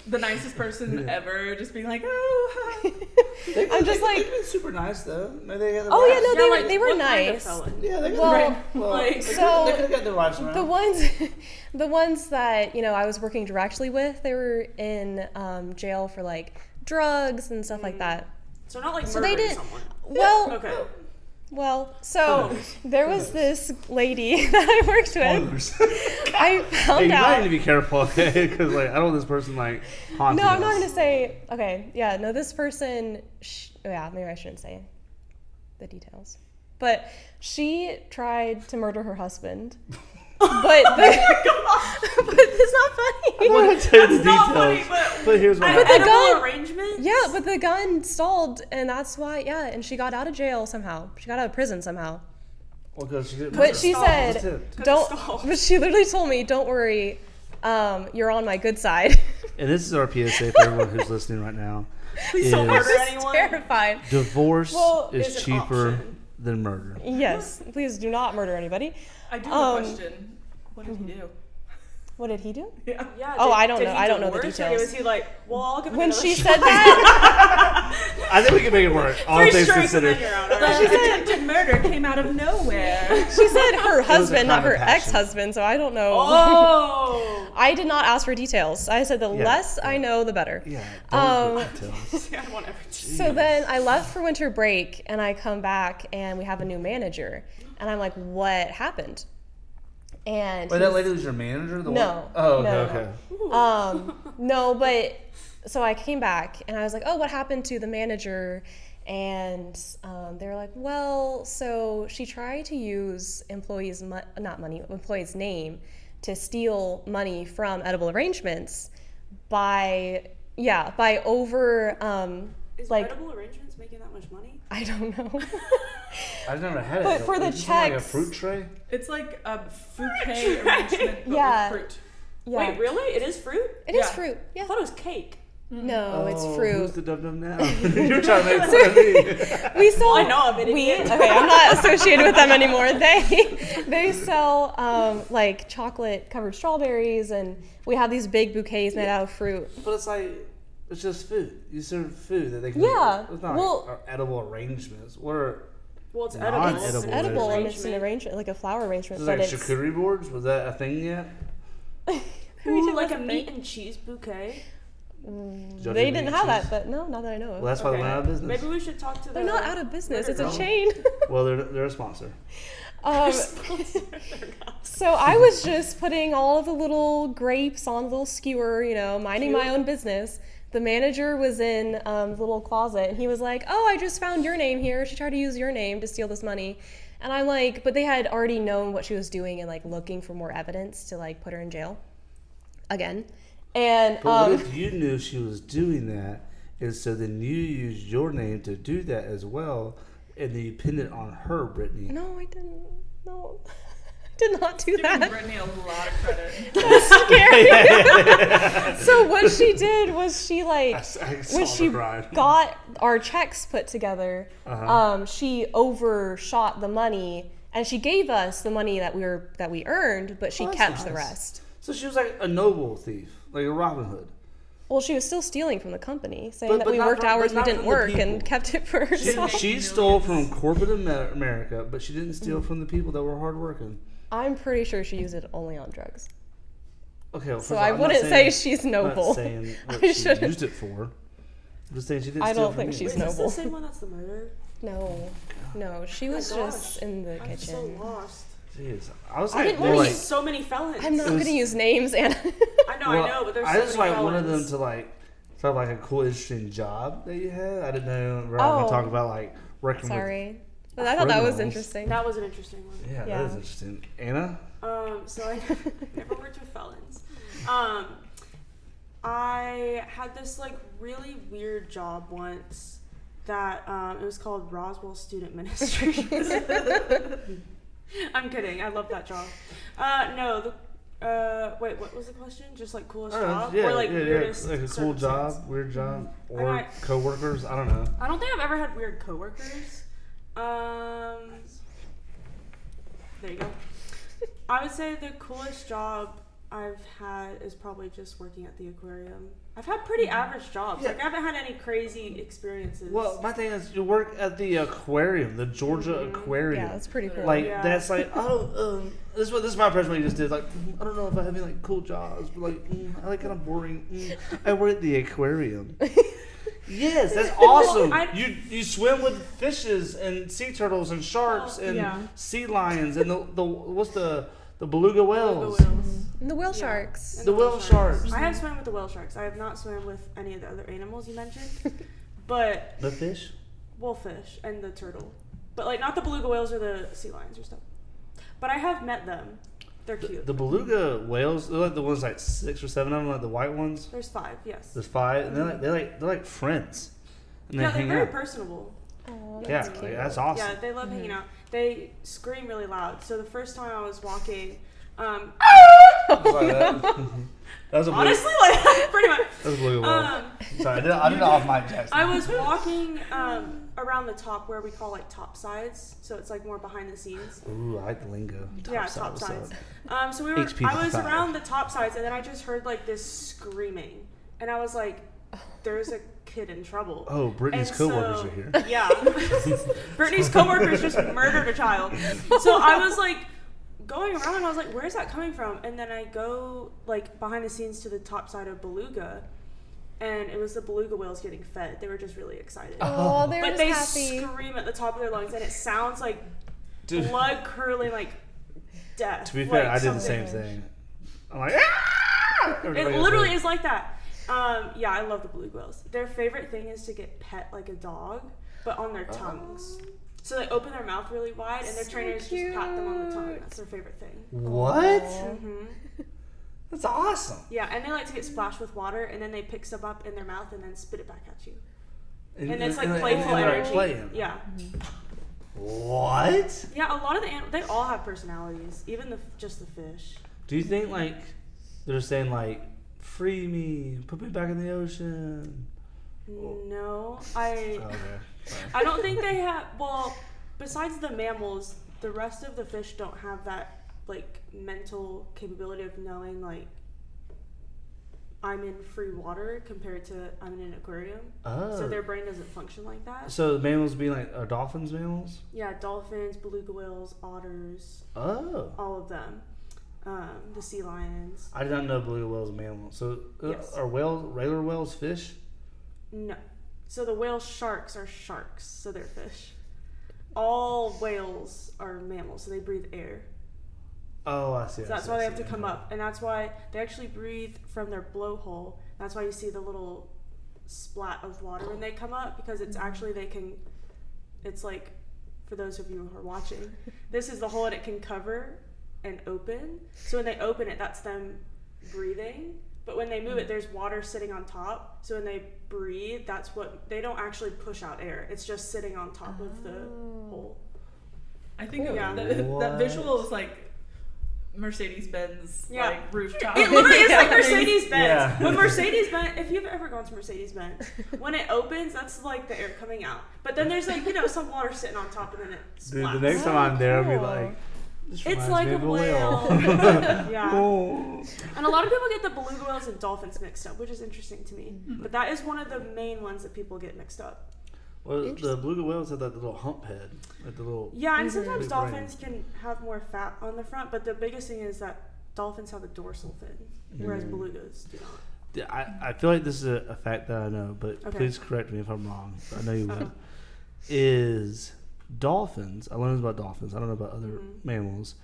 The nicest person ever, just being like, oh, hi. I'm just like, they've been super nice though. They were nice. Yeah, they could have got their lives around. The ones that I was working directly with, they were in jail for like drugs and stuff like that. So not like murdering someone. Well, okay. Well, so there was this lady that I worked with. I found out. You might need to be careful, okay? Because I don't want this person haunting No, I'm us. not going to say. Okay, yeah, no, this person. Maybe I shouldn't say the details. But she tried to murder her husband. But it's not funny. I want to tell you the That's details. not funny, but here's what But happened. the gun arrangement? Yeah, but the gun stalled, and that's why. Yeah, and she got out of jail somehow. She got out of prison somehow. Well, because she didn't. But she said, Stalled. But she literally told me, "Don't worry, you're on my good side." And this is our PSA for everyone who's listening right now. Please don't murder anyone. Terrified. Divorce is an cheaper option. than murder. Yes, please do not murder anybody. I do have a question. What did he do? What did he do? Yeah. Oh, I don't know. He I don't know the divorce, details. Or was he like, well, I'll give it When another she shot. said that, I think we can make it work. All 3 things strikes and considered. then you're out. The All right. attempted murder came out of nowhere. she said her husband, not crime her of passion. ex-husband. So I don't know. Oh. I did not ask for details. I said the less I know, the better. Yeah. Don't give details. I want everything. So then I left for winter break, and I come back, and we have a new manager, and I'm like, "What happened?" And Wait, that lady was your manager? No. Oh, okay, No. okay. No, but so I came back and I was like, "Oh, what happened to the manager?" And they were like, "Well, so she tried to use employees' name to steal money from Edible Arrangements by Yeah, by over Is like edible arrangements making that much money? I don't know. I've never had it. But for the Is it like a checks- fruit tray? It's like a bouquet arrangement, but Yeah. with fruit. Yeah. Wait, really? It is fruit? It is Yeah. fruit. I Yeah. thought it was cake. No, it's Who's fruit. the dum-dum now? You're trying to make fun of me. We sell. I know, I'm an idiot. Okay, I'm not associated with them anymore. They sell like chocolate covered strawberries, and we have these big bouquets made out of fruit. But it's like, it's just food. You serve food that they can. Yeah, It's not well- like edible arrangements. What are Well, it's Non-edible. edible. It's Edible edible, and it's an arrangement. arrangement, like a flower arrangement. is But like it's charcuterie boards? Was that a thing yet? Ooh, like a meat and cheese bouquet. Judge they meat didn't and have cheese? that, but no, not that I know of. Well, that's why they went out of business. Maybe we should talk to They're not out of business. It's a No. chain. Well, they're a sponsor. So I was just putting all of the little grapes on the little skewer, minding my own business. The manager was in the little closet, and he was like, "Oh, I just found your name here. She tried to use your name to steal this money." And I'm like, but they had already known what she was doing and like looking for more evidence to like put her in jail again. And But what if you knew she was doing that, and so then you used your name to do that as well, and then you pinned it on her, Brittney? no, I didn't. No, I did not do Giving that. Brittney a lot of credit. Scary. So what she did was she like I saw when the she grind. got our checks put together, she overshot the money, and she gave us the money that we earned, but she Oh, that's kept the nice. rest. So she was like a noble thief, like a Robin Hood. Well, she was still stealing from the company, saying But- that but we not worked from- hours but we not didn't from the work and people. kept it for herself. She stole from corporate America, but she didn't steal from the people that were hardworking. I'm pretty sure she used it only on drugs. Okay, well, first So of all, I I'm not wouldn't say saying- she's I'm noble. not saying what I she shouldn't. used it for. I'm just saying she didn't I steal don't from think me. she's Is this noble. the same one that's the murder? No, she was gosh. just in the I'm so kitchen. lost. Jeez, I was I like, didn't more really like, So many felons. I'm not It was- going to use names, Anna. I know, well, but there's I so just many like felons. wanted them to like have like a cool, interesting job that you had. I didn't know we were all gonna Oh. talk about like working with. Sorry. But I thought that was criminals. interesting. That was an interesting one. Yeah, Yeah. that is interesting. Anna, So I never worked with felons. I had this like really weird job once that it was called Roswell Student Ministry. I'm kidding. I love that job. No, wait, what was the question? Just like coolest job yeah, or like yeah, weirdest like a cool circumstance? job, weird job, I or might- coworkers. I don't know. I don't think I've ever had weird coworkers. There you go. I would say the coolest job I've had is probably just working at the aquarium. I've had pretty average jobs. Yeah. Like I haven't had any crazy experiences. Well, my thing is, you work at the aquarium, the Georgia Aquarium. Yeah, that's pretty cool. Like Yeah. that's like this is my impression what you just did. Like I don't know if I have any like cool jobs, but like I like kind of boring. I work at the aquarium. Yes, that's awesome. I- You swim with fishes and sea turtles and sharks and yeah. sea lions and the what's the beluga whales. And the whale Yeah. sharks. And The whale sharks. I have swam with the whale sharks. I have not swam with any of the other animals you mentioned. But The fish. wolfish and the turtle. But like not the beluga whales or the sea lions or stuff. But I have met them. They're cute. The beluga whales, they're like the ones like 6 or 7 of them, like the white ones. There's 5, yes. There's 5, and they're like friends, and they Yeah, they're hang very out. personable. Oh, Yeah, that's like, cute. that's awesome. Yeah, they love hanging out. They scream really loud. So the first time I was walking, Like that. That was a beluga. honestly, like pretty much. That was a beluga whale. Um, Sorry, I did it off Mike Jackson. I was walking around the top where we call like top sides, so it's like more behind the scenes. Ooh, I like the lingo. Yeah, side, top what's sides. up? So I was 5. around the top sides, and then I just heard like this screaming, and I was like, "There's a kid in trouble." Oh, Brittany's And coworkers so- are here. Yeah, Brittany's coworkers just murdered a child. So I was like going around, and I was like, "Where's that coming from?" And then I go like behind the scenes to the top side of Beluga, and it was the beluga whales getting fed. They were just really excited. Oh, they're But just they happy. scream at the top of their lungs, and it sounds like Dude, blood curdling, like death. to be fair, like I did the something. same thing. I'm like, ah! It literally is like that. Yeah, I love the beluga whales. Their favorite thing is to get pet like a dog, but on their tongues. So they open their mouth really wide, and their So trainers just pat them on the tongue. cute. That's their favorite thing. What? Mm-hmm. That's awesome. Yeah, and they like to get splashed with water, and then they pick some up in their mouth and then spit it back at you. And it's like playful energy. Playing. Yeah. What? Yeah, a lot of the animals, they all have personalities, even just the fish. Do you think like they're saying like, free me, put me back in the ocean? No, Okay. I don't think they have. Well, besides the mammals, the rest of the fish don't have that like mental capability of knowing like I'm in free water compared to I'm in an aquarium. Oh. So their brain doesn't function like that. So the mammals being like, are dolphins mammals? Yeah, dolphins, beluga whales, otters. Oh. All of them. The sea lions. I did not know beluga whales are mammals. So Yes. are regular whales fish? No. So the whale sharks are sharks, so they're fish. All whales are mammals, so they breathe air. Oh, I see. So that's why they have to come up, and that's why they actually breathe from their blowhole. That's why you see the little splat of water when they come up, because it's actually it's like, for those of you who are watching, this is the hole, and it can cover and open. So when they open it, that's them breathing. But when they move it, there's water sitting on top. So when they breathe, they don't actually push out air. It's just sitting on top of the hole. I think Yeah. that visual is like Mercedes-Benz like rooftop. It literally is like Mercedes-Benz. Yeah. When Mercedes-Benz, if you've ever gone to Mercedes-Benz, when it opens, that's like the air coming out. But then there's like, some water sitting on top, and then it splats. Dude, the next time I'm there, I'll be cool. like, this It's reminds like me a of whale. Yeah. Oh. And a lot of people get the beluga whales and dolphins mixed up, which is interesting to me. But that is one of the main ones that people get mixed up. Well, the beluga whales have that little hump head, like the little. Yeah, and sometimes big dolphins can have more fat on the front, but the biggest thing is that dolphins have a dorsal fin, whereas belugas do not. Yeah, I feel like this is a fact that I know, but Okay. please correct me if I'm wrong. I know you will. Is dolphins? I learned about dolphins. I don't know about other mammals.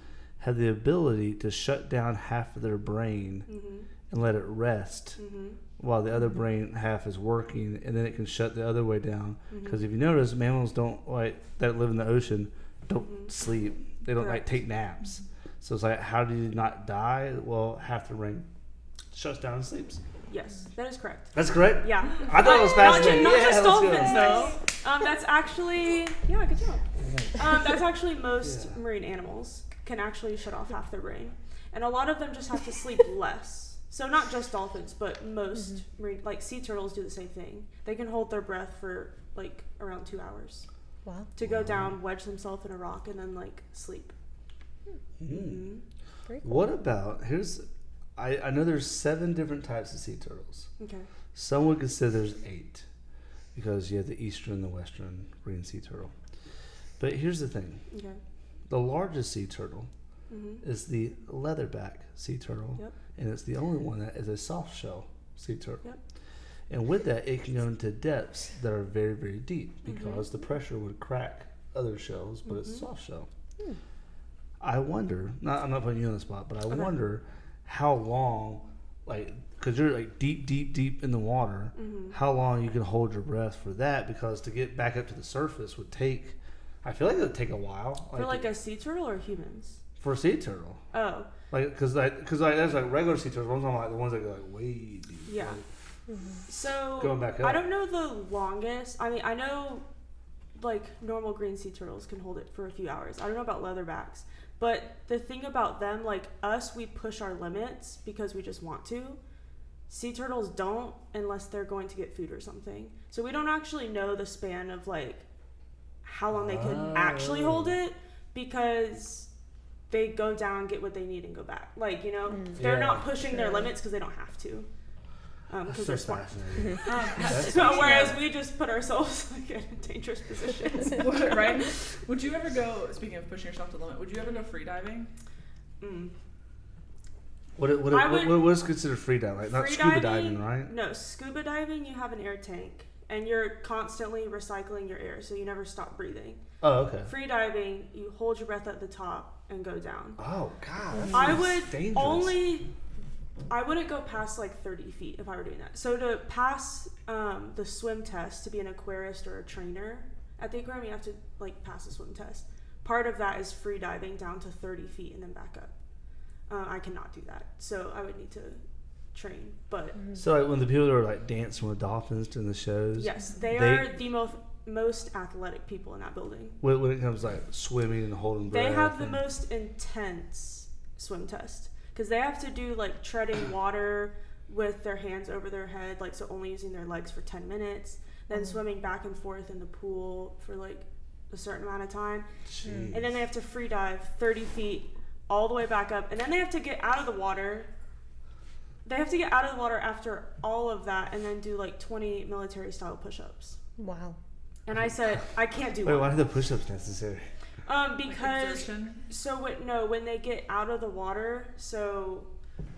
Have the ability to shut down half of their brain and let it rest while the other brain half is working, and then it can shut the other way down. Because if you notice, mammals don't that live in the ocean don't sleep. They don't Correct. take naps. So it's like, how do you not die? Well, half the brain shuts down and sleeps. Yes, that is correct. That's correct. Yeah. I thought it was fascinating. Not just let's go. dolphins, though. That's actually, good job. That's actually most marine animals can actually shut off half their brain. And a lot of them just have to sleep less. So not just dolphins, but most marine, like sea turtles do the same thing. They can hold their breath for like around 2 hours. Wow. To go down, wedge themselves in a rock, and then like sleep. Very cool. What about, I know there's 7 different types of sea turtles. Okay. Some would consider there's 8 because you have the eastern and the western green sea turtle. But here's the thing. Okay. The largest sea turtle is the leatherback sea turtle. Yep. And it's the only one that is a soft shell sea turtle. Yep. And with that, it can go into depths that are very, very deep because the pressure would crack other shells, but it's a soft shell. I wonder, I'm not putting you on the spot, but I wonder how long, because you're like deep, deep, deep in the water, how long you can hold your breath for that, because to get back up to the surface would take, I feel like it would take a while. For like a sea turtle or humans? For a sea turtle. Oh. Because there's like regular sea turtles, ones on like the ones that go like way deep. Yeah. So Going back up. I don't know the longest. I mean, I know like normal green sea turtles can hold it for a few hours. I don't know about leatherbacks. But the thing about them, like us, we push our limits because we just want to. Sea turtles don't unless they're going to get food or something. So we don't actually know the span of like how long they can actually hold it, because they go down, get what they need, and go back. Like, they're not pushing their limits because they don't have to. Because they're smart. So whereas we just put ourselves like in dangerous positions. Right? Would you ever go, speaking of pushing yourself to the limit, would you ever go free diving? What is considered free diving? Like not scuba diving, right? No, scuba diving, you have an air tank and you're constantly recycling your air, so you never stop breathing. Oh, okay. Free diving, you hold your breath at the top and go down. Oh God. I would dangerous. I wouldn't go past like 30 feet if I were doing that. So to pass the swim test to be an aquarist or a trainer at the aquarium, you have to like pass the swim test. Part of that is free diving down to 30 feet and then back up. I cannot do that. So I would need to train. But So like when the people that are like dancing with dolphins during the shows, yes, they are the most athletic people in that building. when it comes to like swimming and holding breath, They have the most intense swim test because they have to do like treading water with their hands over their head, like so only using their legs for 10 minutes, then swimming back and forth in the pool for like a certain amount of time. Jeez. And then they have to free dive 30 feet all the way back up, and then they have to get out of the water. They have to get out of the water after all of that and then do like 20 military style push-ups. Wow. And I said, I can't do Wait, one. why are the push-ups necessary? Because when they get out of the water, so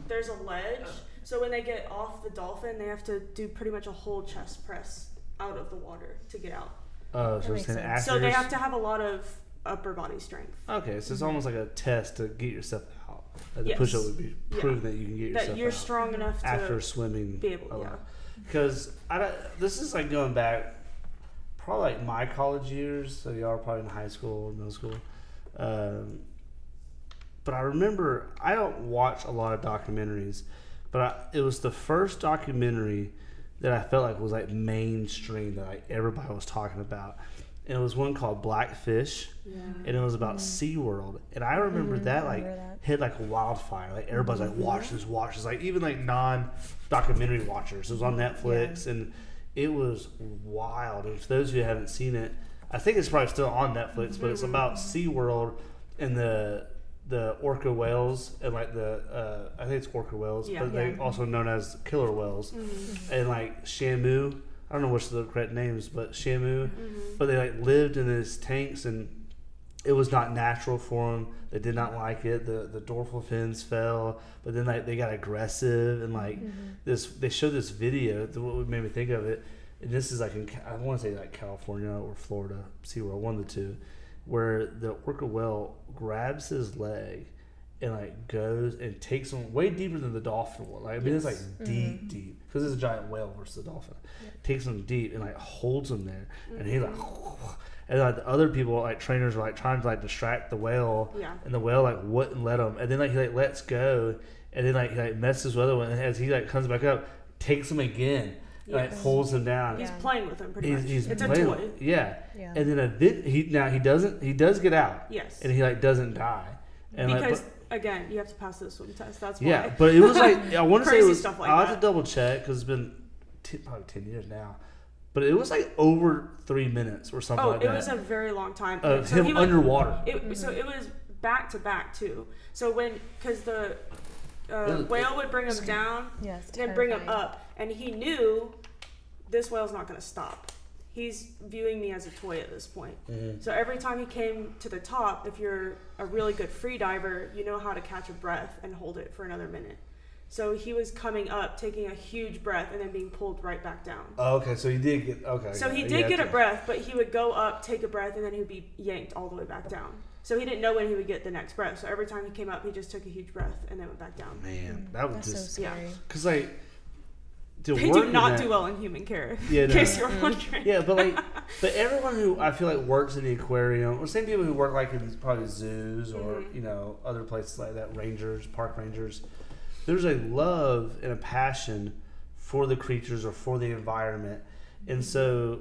there's a ledge. So when they get off the dolphin, they have to do pretty much a whole chest press out of the water to get out. Oh, so makes it's sense. after So they have to have a lot of upper body strength. Okay, so it's almost like a test to get yourself out. Like Yes. The push-up would be Yeah. proving that you can get yourself That you're out strong enough to after swimming. be able, a yeah. lot. Because this is like going back, probably like my college years. So y'all are probably in high school or middle school. But I remember I don't watch a lot of documentaries, but it was the first documentary that I felt like was like mainstream that like everybody was talking about. And it was one called Blackfish, and it was about SeaWorld. And I remember that like hit like wildfire. Like everybody's like, watch this. Like even like non-documentary watchers. It was on Netflix, and it was wild. And for those of you who haven't seen it, I think it's probably still on Netflix, but it's about SeaWorld and the orca whales and like I think it's orca whales, but they're also known as killer whales, and like Shamu. I don't know what's the correct names, but Shamu. But they like lived in these tanks, and it was not natural for them. They did not like it. The dorsal fins fell, but then like they got aggressive, and like this. They showed this video. What made me think of it, and this is like I want to say like California or Florida, SeaWorld, one of the two, where the orca whale grabs his leg and like goes and takes him way deeper than the dolphin will. Like I mean, it's like deep because it's a giant whale versus the dolphin. Takes him deep and like holds him there, and he's like, and like the other people like trainers are like trying to like distract the whale, and the whale like wouldn't let him, and then like he like lets go, and then like he like messes with the other one, and as he like comes back up, takes him again. And, like holds him down. He's playing with him pretty much. He's it's a playing toy. And then he does get out. Yes. And he like doesn't die. And because like, again, you have to pass the swim test. That's why. yeah, but it was like I want to say it was. Stuff like I'll have that. to double check because it's been probably 10 years now. But it was like over 3 minutes or something like that. Oh, it was a very long time. Of him underwater. So it was back to back too. So because the whale would bring him down, then bring him up, and he knew this whale's not going to stop. He's viewing me as a toy at this point. So every time he came to the top, if you're a really good free diver, you know how to catch a breath and hold it for another minute. So he was coming up, taking a huge breath, and then being pulled right back down. Oh, okay, so he did get So he did get a breath, but he would go up, take a breath, and then he would be yanked all the way back down. So he didn't know when he would get the next breath. So every time he came up, he just took a huge breath and then went back down. Man, that was That's just so scary. because like they do not do well in human care. In case you're wondering. Yeah, but everyone who I feel like works in the aquarium, or same people who work like in probably zoos or other places like that, park rangers. There's a love and a passion for the creatures or for the environment, and so,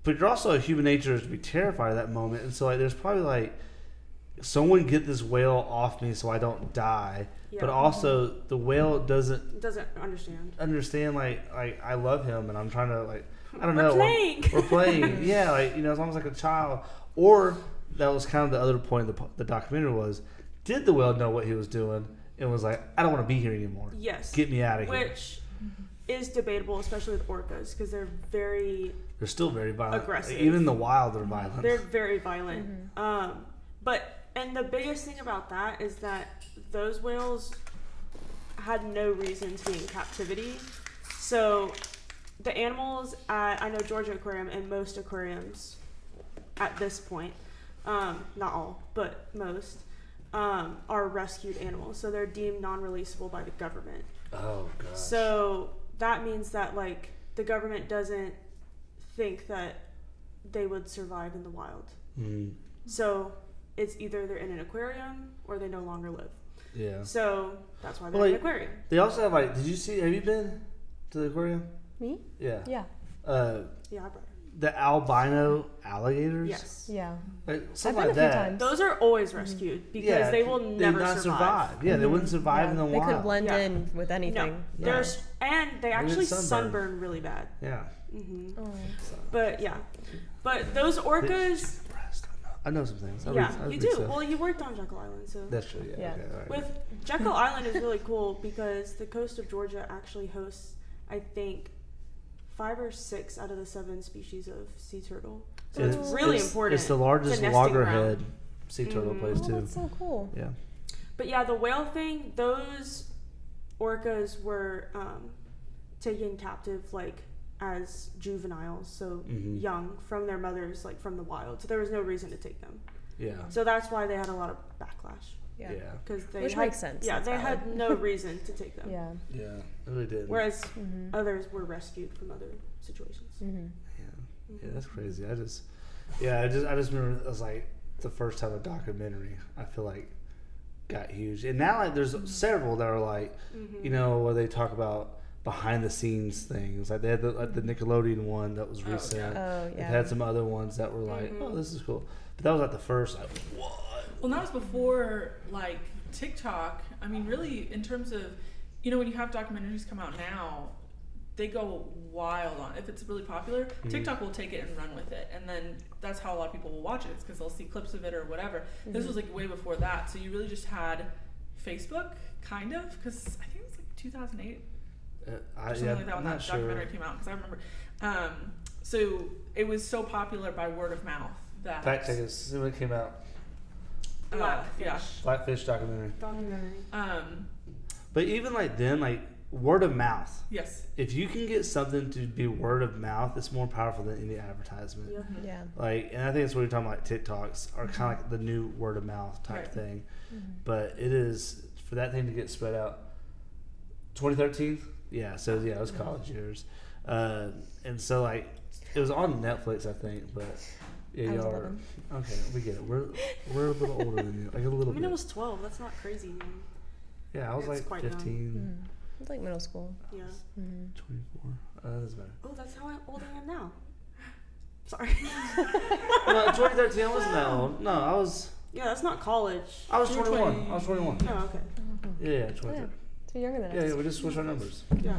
but you're also a human nature is to be terrified at that moment, and so like there's probably like someone get this whale off me so I don't die, but also the whale doesn't understand like I love him and I'm trying to like I don't know we're playing yeah like as long as like a child, or that was kind of the other point of the documentary was, did the whale know what he was doing? It was like, I don't want to be here anymore. Yes. Get me out of here. Which is debatable, especially with orcas, because they're still very violent. Aggressive. Even in the wild, they're violent. They're very violent. And the biggest thing about that is that those whales had no reason to be in captivity. So the animals at, I know Georgia Aquarium and most aquariums at this point, not all, but most, are rescued animals, so they're deemed non-releasable by the government. Oh gosh. So that means that like the government doesn't think that they would survive in the wild. So it's either they're in an aquarium or they no longer live. Yeah. So that's why they're Well, an like, aquarium. They also have have you been to the aquarium? Me? Yeah. Yeah. Yeah, I brought it. The albino alligators? Yes. Yeah. Like, I've something been like a few that. times. Those are always rescued because they will never not survive. Yeah, they wouldn't survive in the They wild. could blend Yeah. in with anything. No, Yeah. there's and they actually sunburn. sunburn really bad. Yeah. Oh. But yeah, but those orcas. I know some things. I Yeah, read you do. stuff. Well, you worked on Jekyll Island, so. That's true. Yeah. Yeah. Okay, all right. With Jekyll Island is really cool because the coast of Georgia actually hosts, I think, 5 or 6 out of the 7 species of sea turtle. So it's really important. It's the largest It's a nesting loggerhead ground. sea turtle place Oh, too. that's so cool. Yeah. But yeah, the whale thing, those orcas were taken captive like as juveniles, so young from their mothers, like from the wild. So there was no reason to take them. Yeah. So that's why they had a lot of backlash. Yeah. Yeah. Because they Which had, makes sense. Yeah, That's they valid. had no reason to take them. Yeah. Yeah. It really did. Whereas others were rescued from other situations. Mm-hmm. Yeah, that's crazy. I just remember it was like the first time a documentary I feel like got huge, and now like there's several that are like, you know, where they talk about behind the scenes things. Like they had the Nickelodeon one that was recent. Oh, They've yeah. had some other ones that were like, oh, this is cool. But that was like the first. Like, what? Well, that was before like TikTok. I mean, really, in terms of, you know, when you have documentaries come out now, they go wild on. If it's really popular, TikTok will take it and run with it, and then that's how a lot of people will watch it. It's because they'll see clips of it or whatever. This was like way before that, so you really just had Facebook, kind of, because I think it was like 2008. Or something like that when that documentary came out, because I remember. So it was so popular by word of mouth that. Fact check us. See when it came out. Yeah. Blackfish documentary. Documentary. But even like then, like word of mouth. Yes. If you can get something to be word of mouth, it's more powerful than any advertisement. Yep. Yeah. Like, and I think that's what we're talking about. Like TikToks are kind of like the new word of mouth type Right. thing. But it is for that thing to get spread out. 2013. Yeah. So yeah, it was college years, and so like it was on Netflix, I think. But yeah, I was y'all are 11. okay. We get it. We're a little older than you, like a little I mean, bit. it was 12. That's not crazy. Young. Yeah, I was it's like quite young. 15, It's like middle school. Yeah. 24. That doesn't matter. Oh, that's how old I am now. Sorry. No, 2013. I wasn't that old. No, I was. Yeah, that's not college. I was 21. I was 21. Oh, okay. Yeah, Oh, 23. yeah. So you're younger than Yeah, us. yeah, we just switched our numbers. Yeah.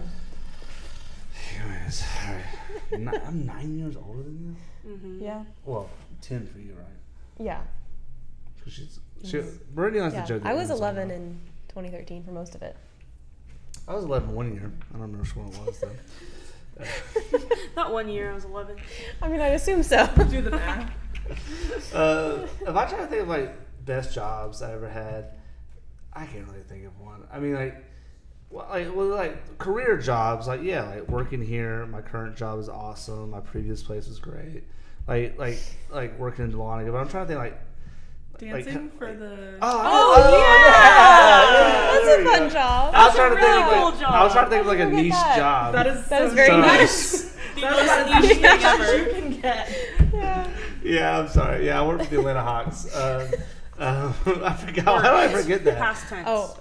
Anyways, all right. I'm 9 years older than you. Yeah. Well, 10 for you, right? Yeah. Because Brittney likes to Yeah. joke. I was that 11 in 2013 for most of it. I was 11 one year. I don't remember which one it was though. Not 1 year. I was 11. I mean, I'd assume so. Do the math. If I try to think of like best jobs I ever had, I can't really think of one. I mean, like career jobs. Like yeah, like working here. My current job is awesome. My previous place was great. Like working in Dahlonega. But I'm trying to think like. Dancing for the. Yeah! That's a fun job. I was trying to think of cool like job. I was trying to think of like a Forget niche that. job. That is very so nice. The That is most about niche as thing niche ever. as you can get. Yeah. Yeah, I'm sorry. Yeah, I worked for the Atlanta Hawks. I forgot. How did I forget that? Past tense. Oh,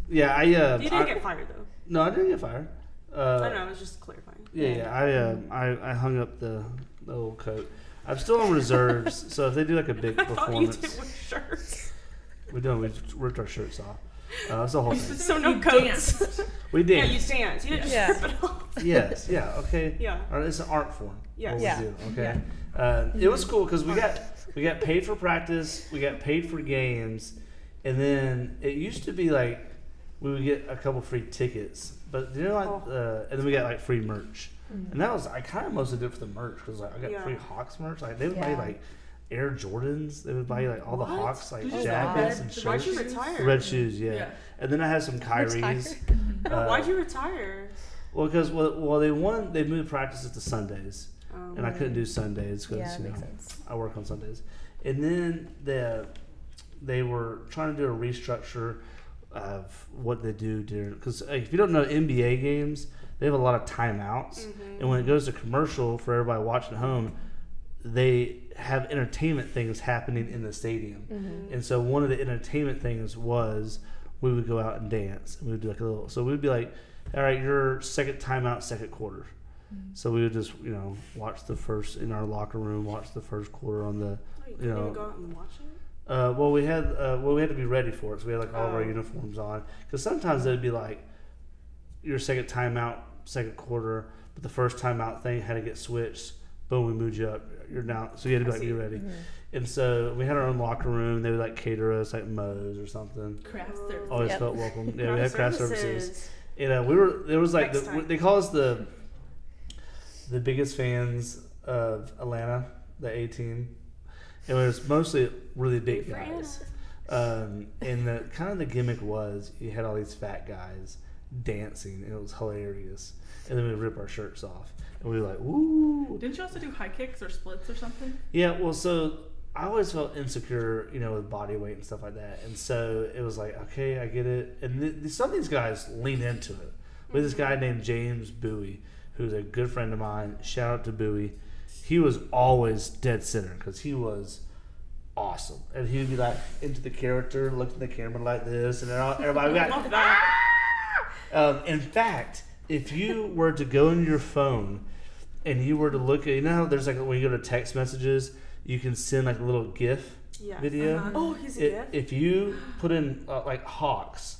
Yeah, You didn't get fired though. No, I didn't get fired. I don't know. I was just clarifying. Yeah. I hung up the old coat. I'm still on reserves, so if they do like a big I thought you performance, did with shirts. we ripped our shirts off. That's the whole thing. So no You coats. danced. We Yeah, did. you dance. You didn't just Yeah. rip it off. Yes. Yeah. Okay. Yeah. It's an art form. Yes. What Yeah. we do. Okay. It was cool because we got paid for practice, we got paid for games, and then it used to be like we would get a couple free tickets, but you know, like, and then we got like free merch, and that was I kind of mostly did it for the merch because like I got free Hawks merch. Like they would buy like Air Jordans, they would buy like all the What? Hawks like Did you jackets red- and the Why'd shirts. you retire? Red shoes, yeah. Yeah. And then I had some Kyries. Why'd you retire? Well, because they moved practices to Sundays. And I couldn't do Sundays because Yeah, that you know makes sense. I work on Sundays. And then they were trying to do a restructure of what they do during because if you don't know NBA games, they have a lot of timeouts, and when it goes to commercial for everybody watching at home, they have entertainment things happening in the stadium. And so one of the entertainment things was we would go out and dance. And we would do like a little. So we'd be like, all right, your second timeout, second quarter. So we would just, watch the first in our locker room, watch the first quarter on the, You couldn't even go out and watch it? well, we had to be ready for it. So we had like all of our uniforms on. Because sometimes it'd be like your second timeout, second quarter, but the first timeout thing had to get switched. Boom, we moved you up. You're down. So you had to be like, be ready. Mm-hmm. And so we had our own locker room. They would like cater us like Moe's or something. Craft services. Always felt welcome. Yeah, we had craft services. And there was like they call us the biggest fans of Atlanta, the A team. And it was mostly really big guys. And the gimmick was you had all these fat guys dancing, and it was hilarious. And then we'd rip our shirts off. And we were like, ooh. Didn't you also do high kicks or splits or something? Yeah, well, so I always felt insecure, with body weight and stuff like that. And so it was like, okay, I get it. And some of these guys lean into it. We had this guy named James Bowie, who's a good friend of mine. Shout out to Bowie. He was always dead center because he was awesome. And he would be like into the character, look at the camera like this, and everybody would be like, ah! In fact, if you were to go into your phone and you were to look at, how there's like when you go to text messages, you can send like a little GIF video. Uh-huh. Oh, he's a GIF? If you put in like Hawks,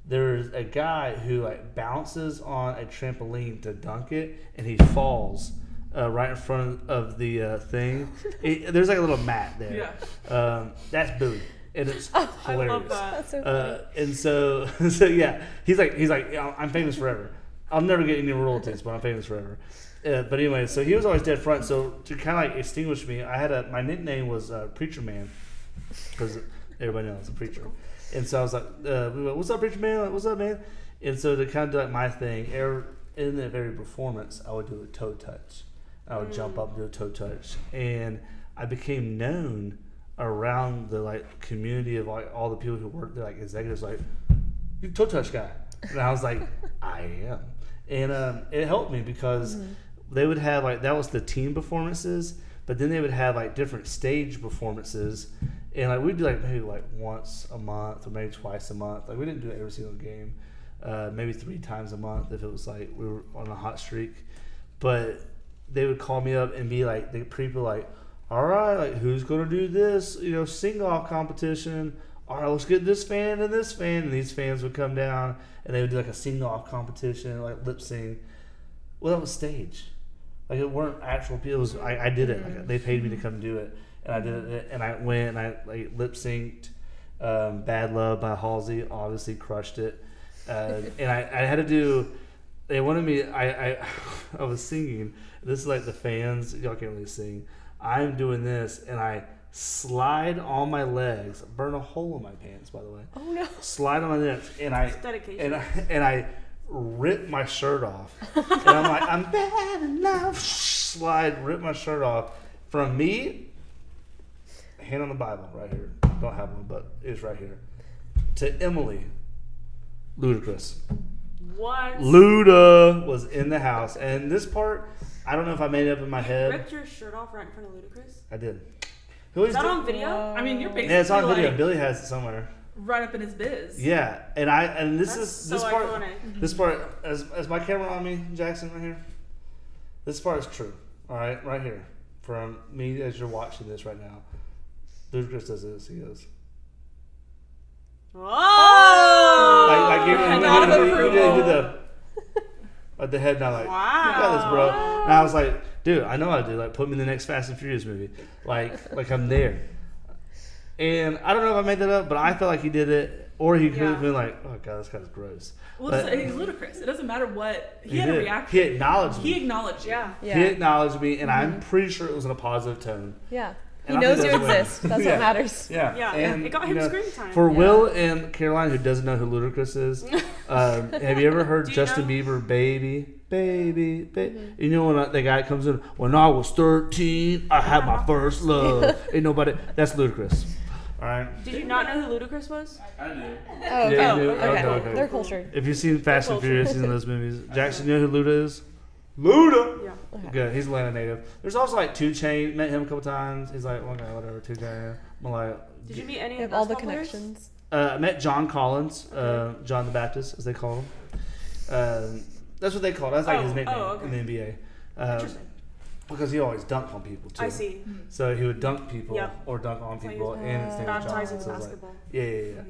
there's a guy who like bounces on a trampoline to dunk it, and he falls right in front of the thing. There's like a little mat there. Yeah. That's Bowie. And it's hilarious. I love that. That's so funny. And so yeah, he's like, I'm famous forever. I'll never get any royalties, but I'm famous forever. But anyway, so he was always dead front. So to kind of like extinguish me, I had my nickname was Preacher Man, because everybody knows I'm a preacher. And so I was like, what's up, Preacher Man? Like, what's up, man? And so to kind of do like my thing, in the very performance, I would do a toe touch. I would jump up and do a toe touch, and I became known around the like community of like all the people who worked there, like executives, like, you toe touch guy. And I was like, I am. And it helped me because they would have like, that was the team performances, but then they would have like different stage performances, and like we'd do like maybe like once a month or maybe twice a month. Like we didn't do it every single game, maybe 3 times a month if it was like we were on a hot streak. But they would call me up and be like, the people like, all right, like who's gonna do this, sing off competition. All right, let's get this fan and this fan, and these fans would come down and they would do like a sing off competition, like lip sync. Well, that was stage. Like it weren't actual people. It was, I did it. Like they paid me to come do it, and I did it. And I went and I like lip synced "Bad Love" by Halsey. Obviously, crushed it. And I had to do. They wanted me. I was singing. This is like the fans. Y'all can't really sing. I'm doing this, and I slide on my legs. Burn a hole in my pants, by the way. Oh no! Slide on my legs, and I rip my shirt off. And I'm like, I'm bad enough. Slide, rip my shirt off. From me, hand on the Bible right here. Don't have one, but it's right here. To Emily, Ludacris. What? Luda was in the house. And this part, I don't know if I made it up in my head. You ripped your shirt off right in front of Ludacris? I did. Is that on video? I mean, you're basically Yeah, it's on video. like, Billy has it somewhere. right up in his biz. Yeah, this part. Iconic. This part, as my camera on me, Jackson, right here. This part is true. All right here, from me as you're watching this right now. Ludacris does this. He goes. Oh! Like he did the head nod, like, wow. You got this, bro. And I was like, dude, I know I do. Like, put me in the next Fast and Furious movie. Like I'm there. And I don't know if I made that up, but I felt like he did it, or he could have been like, "Oh God, this guy's gross." Well, but he's Ludacris. It doesn't matter what he had did. a reaction. He acknowledged me. He acknowledged you. Yeah. Yeah. He acknowledged me, and I'm pretty sure it was in a positive tone. Yeah. And He I knows think you that's what- exist. That's Yeah. what matters. Yeah, Yeah, and, it got him screen time. For Yeah. Will and Caroline, who doesn't know who Ludacris is, have you ever heard Do you Justin know? Bieber, baby? You know when the guy comes in, when I was 13, I had my first love. Ain't nobody. That's Ludacris. All right. Did you not know who Ludacris was? Oh, okay. Yeah, you do? Okay. Okay. They're cultured. If you've seen Fast and Culture. Furious, you've seen those movies. Jackson, you know who Luda is? Luda. Yeah. Okay. Good. He's Atlanta native. There's also like 2 Chainz. Met him a couple times. He's like, okay, whatever. 2 Chainz. I'm like, Did you meet any You of have all the basketball players? connections. I met John Collins, John the Baptist, as they call him. That's what they call it. That's like his nickname in the NBA. Interesting. Because he always dunked on people too. I see. So he would dunk people or dunk on people, and his name was John. Baptizing So basketball. Yeah.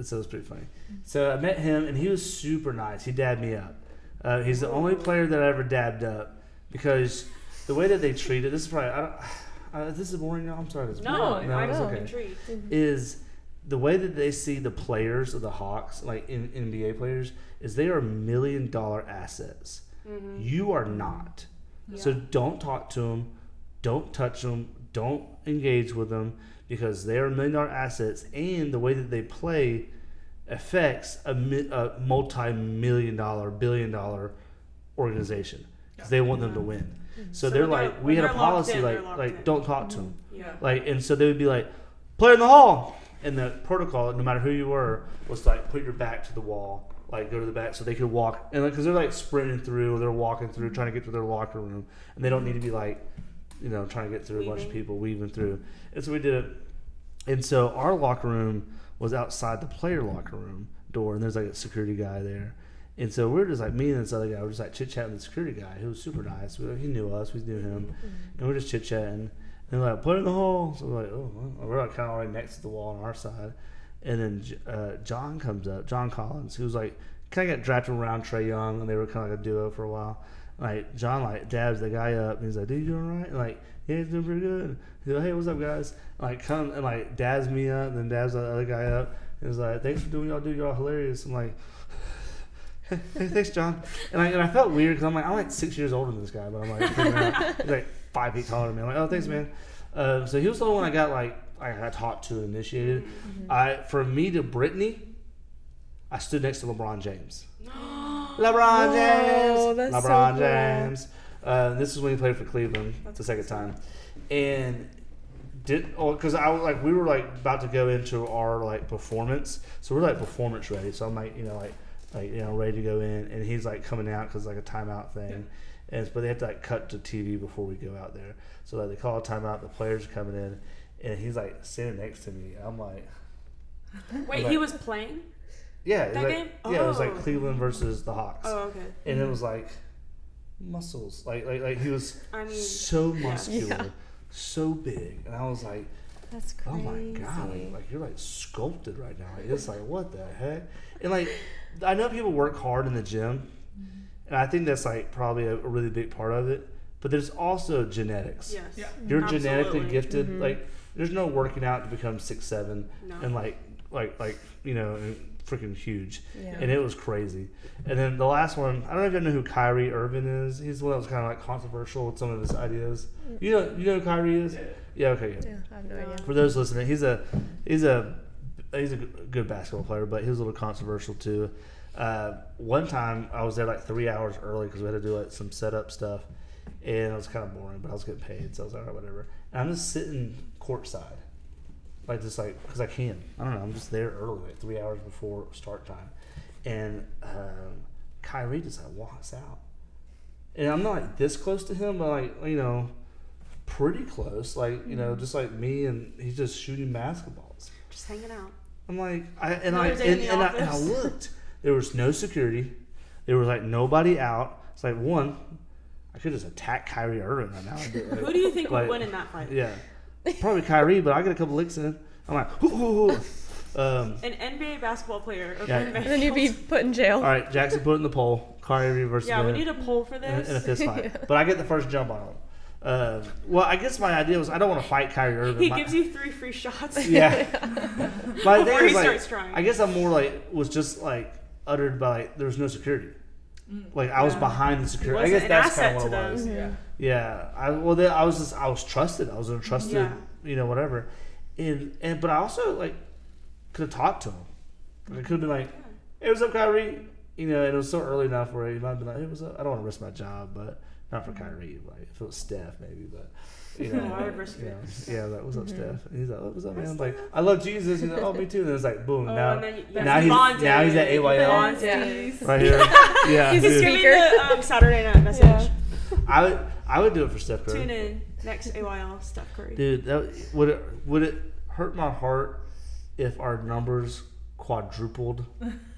So it was pretty funny. So I met him, and he was super nice. He dabbed me up. He's the only player that I ever dabbed up because the way that they treated this is probably this is boring, y'all. I'm sorry. No, I'm it's okay. intrigued. Is the way that they see the players of the Hawks, like in NBA players, is they are $1 million assets. Mm-hmm. You are not. Yeah. So don't talk to them, don't touch them, don't engage with them because they are $1 million assets, and the way that they play affects a multi-million-dollar, billion-dollar organization because they want them to win. Mm-hmm. So they're like, we had a policy like don't talk to them. Yeah. Like, and so they would be like, play in the hall. And the protocol, no matter who you were, was like put your back to the wall, like go to the back so they could walk. And because they're like sprinting through, or they're walking through, trying to get to their locker room, and they don't need to be like, trying to get through a bunch of people weaving through. And so we did it. And so our locker room was outside the player locker room door, and there's like a security guy there. And so we're just like, me and this other guy were just like chit chatting with the security guy who was super nice. He knew us, we knew him, and we're just chit chatting. And they're like, play in the hall. So we're like, oh, well. We're like kind of right next to the wall on our side. And then John comes up, John Collins, who was like, kind of got drafted around Trae Young, and they were kind of like a duo for a while. Like, John, like, dabs the guy up, and he's like, dude, you doing all right? And like, yeah, he's doing pretty good. He's like, hey, what's up, guys? And like, come and like, dabs me up, and then dabs the other guy up. And he's like, thanks for doing what y'all do. Y'all hilarious. I'm like, hey, thanks, John. And I felt weird because I'm like 6 years older than this guy, but I'm like, he's like 5 feet taller than me. I'm like, oh, thanks, man. So he was the one I got taught to initiated. Mm-hmm. From me to Brittney, I stood next to LeBron James. LeBron James. This is when he played for Cleveland. That's the second time, and because we were like about to go into our like performance, so we're like performance ready. So I'm like ready to go in, and he's like coming out because like a timeout thing. Yeah. But they have to like cut to TV before we go out there. So like they call a timeout, the players are coming in, and he's like standing next to me. I'm like, wait, he was playing? Yeah, that game? Yeah, it was like Cleveland versus the Hawks. Oh, okay. And it was like muscles, like he was so muscular, so big, and I was like, that's crazy. Oh my god, like you're like sculpted right now. Like, it's like what the heck? And like I know people work hard in the gym, and I think that's like probably a really big part of it. But there's also genetics. Yes. Yeah. You're genetically gifted. Mm-hmm. Like there's no working out to become 6'7" and like freaking huge. Yeah. And it was crazy. And then the last one, I don't know if you know who Kyrie Irving is. He's the one that was kind of like controversial with some of his ideas. You know who Kyrie is? Yeah. Okay. Yeah. I have no idea. For those listening, he's a good basketball player, but he was a little controversial too. One time I was there like 3 hours early because we had to do like some setup stuff, and it was kind of boring, but I was getting paid, so I was like, all right, whatever. And I'm just sitting courtside, because I can. I don't know. I'm just there early, like 3 hours before start time, and Kyrie just like walks out, and I'm not like this close to him, but like pretty close, like just like me, and he's just shooting basketballs, just hanging out. I'm like, I looked. There was no security. There was like nobody out. It's like I could just attack Kyrie Irving right now. Who do you think would win in that fight? Yeah, probably Kyrie, but I get a couple licks in. I'm like, hoo. An NBA basketball player. And then you'd be put in jail. All right, Jackson put in the poll. Kyrie versus we need a poll for this. In a fist fight. But I get the first jump on him. Well, I guess my idea was I don't want to fight Kyrie Irving. He gives you 3 free shots. Yeah. My before he starts trying. I guess I'm more was just uttered by there was no security. Like I was behind the security. I guess that's kind of what it was. Yeah. I was trusted. I was a trusted, whatever. But I also could have talked to him. I could have been like, "Hey, what's up, Kyrie?" And it was so early enough where he might have been like, "Hey, what's up?" I don't want to risk my job, but not for Kyrie. Like if it was Steph, maybe, but. I would risk it. Yeah, like, what's up, Steph? And he's like, what's up, man? I'm like, I love Jesus. He's like, oh, me too. And it's like, boom. Now he's at AYL. Right here. Yeah. He's a speaker. Give me the Saturday night message. Yeah. I would do it for Steph Curry. Tune in next AYL Steph Curry. Dude, would it hurt my heart if our numbers quadrupled,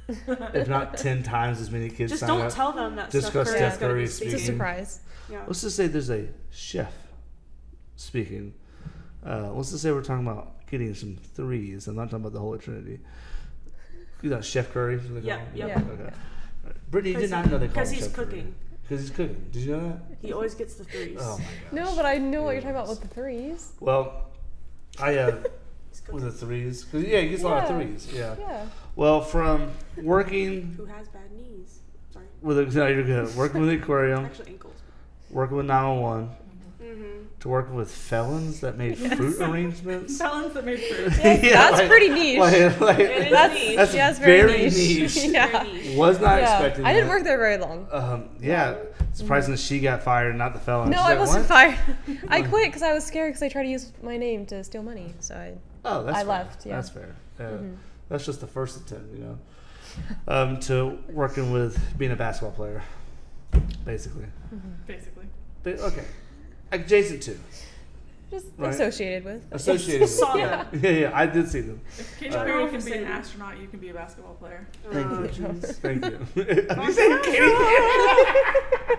if not 10 times as many kids Just sign don't up. tell them that Just Steph because Curry is Steph going to Curry be is speaking. It's a surprise. Yeah. Let's just say there's a chef speaking. Let's just say we're talking about getting some threes. I'm not talking about the Holy Trinity. You know Chef Curry? Is what they call him? Yeah. Okay. Right. Brittney, you did not know they called him Because he's Chef Curry. cooking. Because he's cooking. Did you know that? He always gets the threes. Oh my gosh. No, but I know what you're talking about with the threes. Well, I He's cooking. with the threes. 'Cause, yeah, he gets a lot of Yeah. threes. Yeah. Yeah. Well, from working Who has bad knees? Sorry. with no, you're good. Working with the aquarium, Actually, ankles. working with 911, Mm-hmm. to working with felons that made fruit arrangements. Felons that made fruit. That's like- pretty niche. Like, It is That's niche. That's yes, very niche. yeah. Very niche. was not Yeah. expecting I didn't that. work there very long. Yeah. Surprising she got fired, not the felon. No, She's I like, wasn't "What?" fired. I quit because I was scared because they tried to use my name to steal money. So Oh, that's I fair. left, yeah. That's fair. Yeah. Mhm. That's just the first attempt, you know. To working with being a basketball player, basically. Basically. But, okay. Adjacent to. just Right. associated with. Associated with. Saw Yeah. that. Yeah, I did see them. If Katy Uh, Perry can be an astronaut, you can be a basketball player. Thank Oh, you. jeez. Thank you. Have you seen Katy Perry?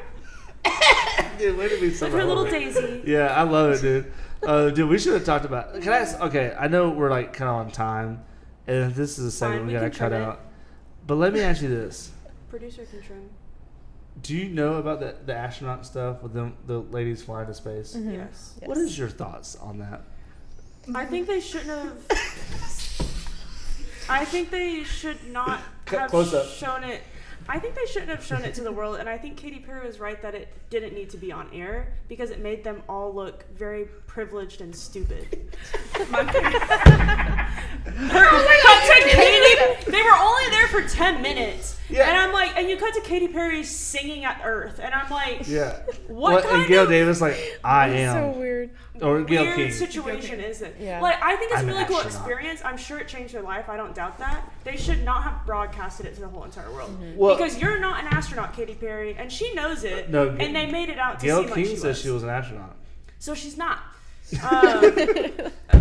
Dude, way to be so Look at her little relevant. Daisy. Yeah, I love it, dude. Dude, we should have talked about. Can I ask? Okay, I know we're like kind of on time, and if this is a segment Fine, we we gotta can cut trim it. out. But let me ask you this: Producer can trim. do you know about the astronaut stuff with them, the ladies flying to space? Mhm. Yes. What is your thoughts on that? I think they shouldn't have. I think they should not Cut have close up. shown it. I think they shouldn't have shown it to the world, and I think Katy Perry was right that it didn't need to be on air because it made them all look very privileged and stupid. Cut to Katy. They were only there for 10 minutes, Yeah. and I'm like, and you cut to Katy Perry singing at Earth, and I'm like, Yeah. what and kind Gail of Davis like I am, So weird. or Gail weird King. situation is it? Yeah. Like, I think it's I'm a an really cool astronaut. experience. I'm sure it changed their life. I don't doubt that. They should not have broadcasted it to the whole entire world. Well- because you're not an astronaut, Katy Perry, and she knows it. No, and they made it out to Gail seem King like she says she was an astronaut. So she's not.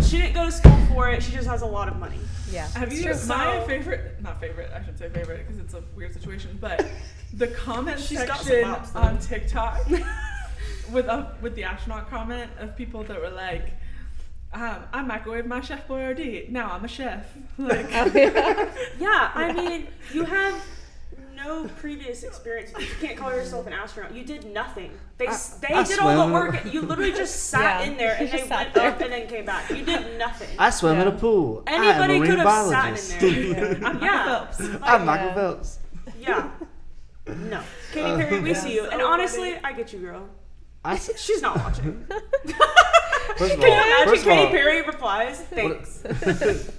She didn't go to school for it. She just has a lot of money. Yeah. Have it's you true. my So- favorite? Not favorite. I shouldn't say favorite because it's a weird situation. But the comment She's got some section bops, though. on TikTok with the astronaut comment of people that were like, "I microwaved my Chef Boyardee. Now I'm a chef." Like, Yeah, I mean, you have no previous experience. You can't call yourself an astronaut. You did nothing. They I did all the swam. work. You literally just sat Yeah, in there you and they just sat went there. up and then came back. You did nothing. I swim in a Yeah. pool. Anybody I am a could marine have biologist. sat in there. I'm Michael Yeah. Phelps. I'm Michael Yeah. Phelps. Yeah. No. Katy Perry, we see you. And honestly, I get you, girl. She's not watching. First of Can you all, imagine first of Katy all, Perry replies? Thanks.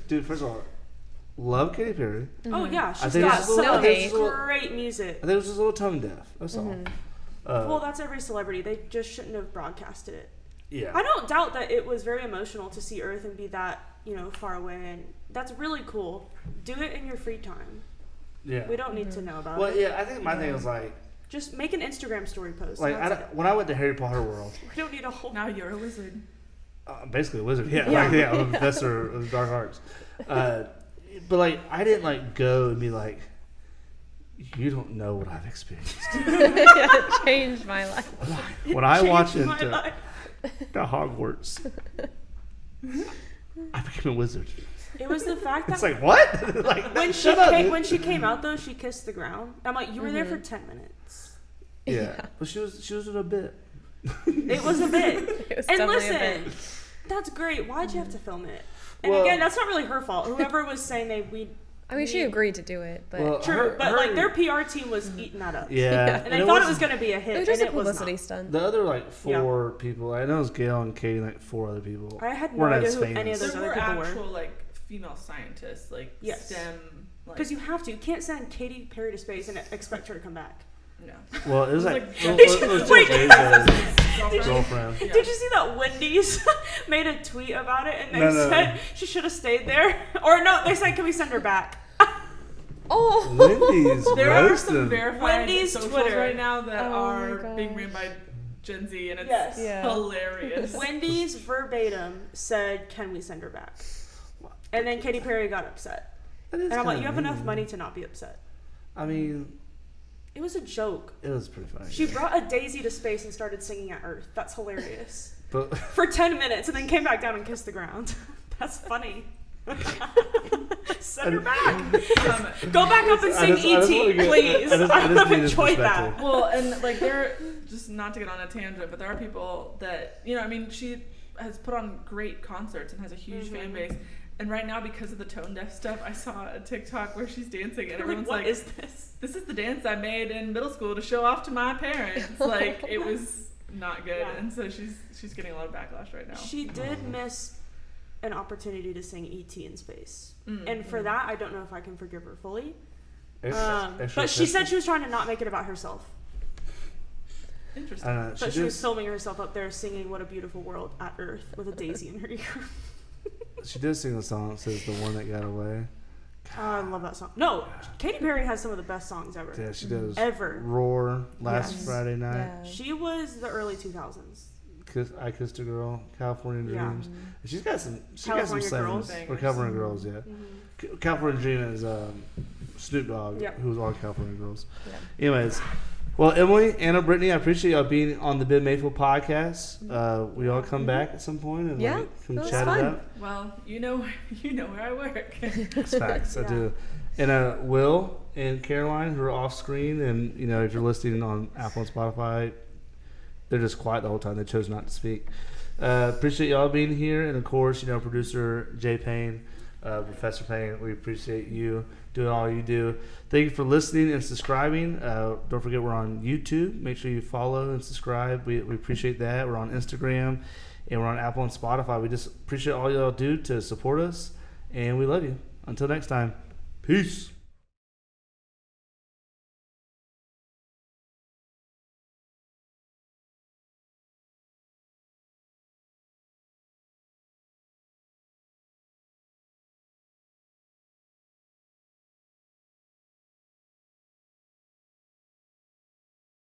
dude. First of all, love Katy Perry. Oh yeah, I she's think got it's a little- No some hate. great music. I think it was just a little tone deaf. That's all. Well, that's every celebrity. They just shouldn't have broadcasted it. Yeah. I don't doubt that it was very emotional to see Earth and be that, far away, and that's really cool. Do it in your free time. Yeah. We don't need to know about Well, it. yeah. I think my thing was like Just make an Instagram story post. like and that's it. when I went to Harry Potter World, We don't need a whole. Now you're a wizard. basically a wizard. Yeah. Yeah. Like, yeah. I'm a professor of dark arts. But like I didn't like go and be like, you don't know what I've experienced. Yeah, it changed my life. When I watched Changed into my life. the Hogwarts, I became a wizard. It was the fact that It's like what? Like when she shut up, came, dude. when she came out though, she kissed the ground. I'm like, you were there for 10 minutes. Yeah, but she was in a bit. It was a bit. It was And definitely a listen, bit. that's great. Why'd you have to film it? And Well- again, that's not really her fault. Whoever was saying I mean, she agreed to do it, but Well, True, but like their PR team was eating that up. Yeah, And they thought it was going to be a hit, it was just and a it was publicity not. stunt. the other like four people. I know it was Gail and Katie, and like four other people. I had no weren't idea as who any of famous. those There other were people were. actual like female scientists, like Yes. STEM. Like, Because you have to. You can't send Katy Perry to space and expect her to come back. no. Well, it was like Like, it was Wait. Jill Bezos' Girlfriend. girlfriend. Yeah. Did you see that Wendy's made a tweet about it and they No. said she should have stayed there? Or no, they said, can we send her back? Oh, Wendy's There are roasted. some verified Wendy's socials Twitter. right now that Oh my are being gosh. ran by Gen Z, and it's Yes. Yeah. hilarious. Wendy's verbatim said, can we send her back? And then Katy Perry got upset. And I'm like, you have enough money to not be upset. I mean, it was a joke. It was pretty funny. She brought a daisy to space and started singing at Earth. That's hilarious. But for 10 minutes and then came back down and kissed the ground. That's funny. Send her back. Go back up and sing E.T., please. I've enjoyed that. Well, and like they're just not to get on a tangent, but there are people that, you know, I mean, she has put on great concerts and has a huge fan base. And right now, because of the tone deaf stuff, I saw a TikTok where she's dancing and everyone's like, what is this? This is the dance I made in middle school to show off to my parents. Like, it was not good. Yeah. And so she's getting a lot of backlash right now. She did miss an opportunity to sing E.T. in space. And for that, I don't know if I can forgive her fully. But she said she was trying to not make it about herself. Interesting. But she was filming herself up there singing What a Beautiful World at Earth with a daisy in her ear. She did sing the song that says The One That Got Away. I love that song. No, Katy Perry has some of the best songs ever. Yeah, she does. Ever. Roar, Last Friday Night. Yeah. She was the early 2000s. I Kissed a Girl, California Dreams. Yeah. She's got some. California Girls. Or California Girls, yeah. California Dreams is Snoop Dogg, who's on California Girls. Yeah. Anyways, well, Emily, Anna, Brittney, I appreciate y'all being on the Ben Mayfield podcast. We all come back at some point and come chat it up. Well, you know where I work. It's facts, I do. And Will and Caroline, who are off screen, and you know, if you're listening on Apple and Spotify, they're just quiet the whole time. They chose not to speak. Appreciate y'all being here, and of course, you know, producer Jay Payne, Professor Payne. We appreciate you doing all you do. Thank you for listening and subscribing. Don't forget we're on YouTube. Make sure you follow and subscribe. We appreciate that. We're on Instagram, and we're on Apple and Spotify. We just appreciate all y'all do to support us, and we love you. Until next time, peace.